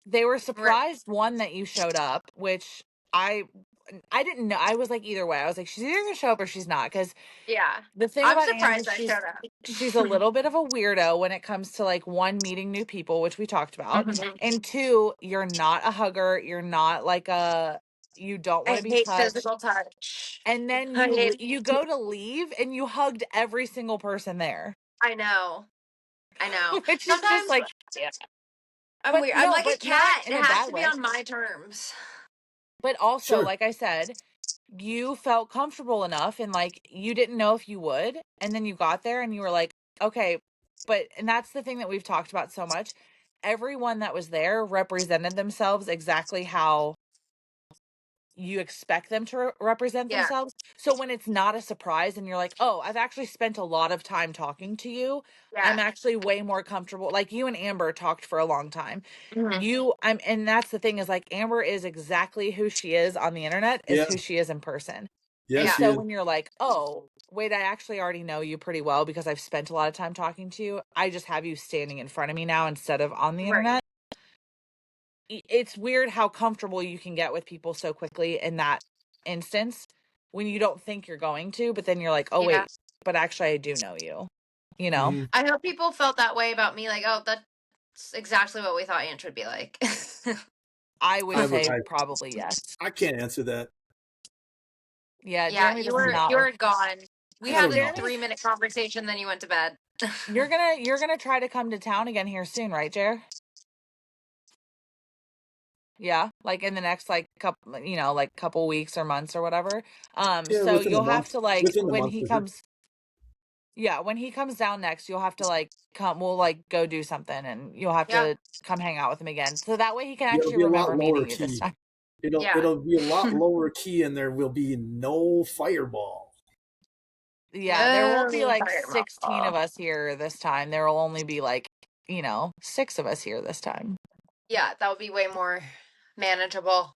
They were Right. surprised one that you showed up, which I I didn't know. I was like either way. I was like she's either going to show up or she's not, cuz Yeah. the thing I'm about Ange surprised is I showed up. she's a little bit of a weirdo when it comes to like one, meeting new people, which we talked about, Mhm. and two, you're not a hugger, you're not like a you don't want to I be hate touched, physical touch. and then I hate. you go to leave and you hugged every single person there, I know. I know. which is just Sometimes, like, yeah, I'm but weird. I'm no, like a but not cat. in It a has bad to be way. on my terms. But also, Sure. like I said, you felt comfortable enough and like you didn't know if you would. And then you got there and you were like, okay, and that's the thing that we've talked about so much. Everyone that was there represented themselves exactly how you expect them to represent Yeah. themselves. So when it's not a surprise and you're like, oh, I've actually spent a lot of time talking to you, I'm Yeah. actually way more comfortable. Like you and Amber talked for a long time. Mhm. And that's the thing is like Amber is exactly who she is on the internet is Yeah. who she is in person. Yeah, And Yeah. she so is. when you're like, oh, wait, I actually already know you pretty well because I've spent a lot of time talking to you. I just have you standing in front of me now instead of on the Right. internet. It's weird how comfortable you can get with people so quickly in that instance when you don't think you're going to, but then you're like, oh, Yeah. wait, but actually, I do know you, you know? Mhm. I hope people felt that way about me. Like, oh, that's exactly what we thought Ange would be like. I would I would. say probably yes. I can't answer that. Yeah, Yeah, Jeremy does not. you were gone. We I had don't a know. Jeremy's 3-minute conversation, then you went to bed. you're gonna try to come to town again here soon, right, Jer? Yeah, like in the next like couple, like couple weeks or months or whatever. Yeah, So within a you'll have month. to like Within a when month he for sure. comes, yeah, when he comes down next, you'll have to like come. We'll like go do something, and you'll have Yeah. to come hang out with him again. So that way he can Yeah, it'll actually be a lot remember lower meeting you this key. time. Yeah. It'll be a lot lower key, and there will be no fireball. Yeah, there won't be No like 16 fireball. of us here this time. There will only be like 6 of us here this time. Yeah, that would be way more manageable.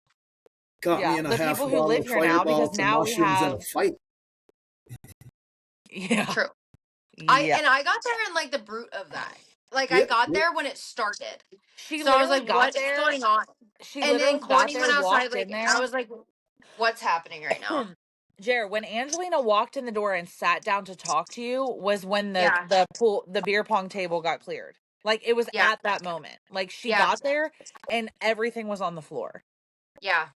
Got me Yeah, in a the half people a who bottle live of here now fireball, because some now we mushrooms, and have a fight. yeah True. yeah. I got there in like the brute of that. Like I Yep, got yep. there when it started. She So I was literally like, got what is there. going on? She And then literally got Courtney there, went outside, walked in like I there. was like, what's happening right now? Jer, when Angelina walked in the door and sat down to talk to you was when Yeah. the beer pong table got cleared. Like it was Yeah. at that moment. Like she Yeah. got there and everything was on the floor. Yeah.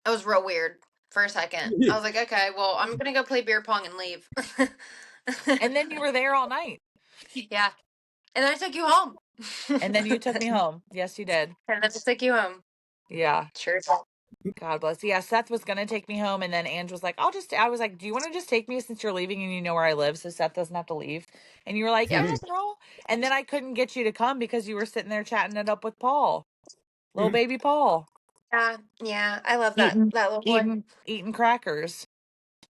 It was real weird for a second. I was like, okay, well, I'm gonna go play beer pong and leave. And then you were there all night. Yeah. And then I took you home. And then you took me home. Yes, you did. And then I took you home. Yeah. Sure. God bless. Yeah, Seth was gonna take me home and then Ange was like, I was like, do you want to just take me since you're leaving and you know where I live so Seth doesn't have to leave? And you were like, Yeah. yeah, girl. And then I couldn't get you to come because you were sitting there chatting it up with Paul. Little baby Paul. Yeah. Yeah. I love Eating that little boy. eating crackers.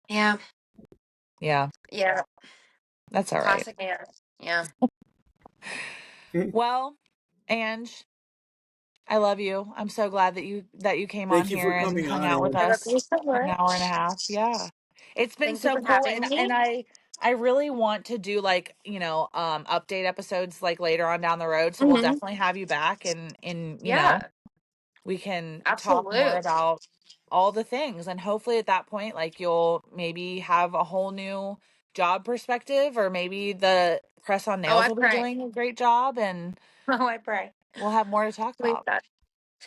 Yeah. Yeah, Yeah. that's all right. Classic Anne. Yeah. Well, Ange, I love you. I'm so glad that you came on Thank you here for and coming hung on, out with Ange. I love us you so for an hour and a much. half. Yeah. It's been Thank you so for cool having and me. I really want to do like, update episodes like later on down the road. So we'll Hmm. definitely have you back and Yeah. we can talk more Absolute. about all the things and hopefully at that point like you'll maybe have a whole new job perspective or maybe the press on Oh, nails I will be pray. doing a great job and Oh, I pray. we'll have more to talk Please, about. God.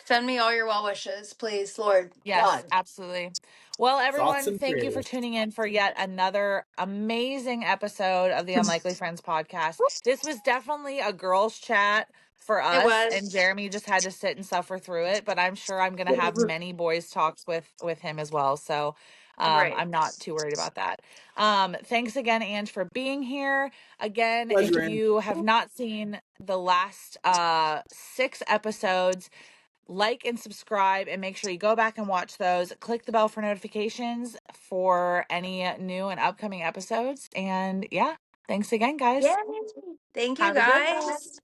Send me all your well wishes, please, Lord Yes, God. absolutely. Well, Thoughts everyone, and thank you for prayers. tuning in for yet another amazing episode of the Unlikely Friends podcast. This was definitely a girls' chat for It us, and was. Jeremy just had to sit and suffer through it. But I'm sure I'm going to have Whatever. many boys talks with him as well. So Right. I'm not too worried about that. Thanks again, Ange, for being here. Again, if Pleasure, Ange. you have not seen the last 6 episodes, like and subscribe and make sure you go back and watch those. Click the bell for notifications for any new and upcoming episodes. And yeah, thanks again, guys. Yay. Thank you, Have a good one. guys.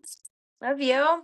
Love you.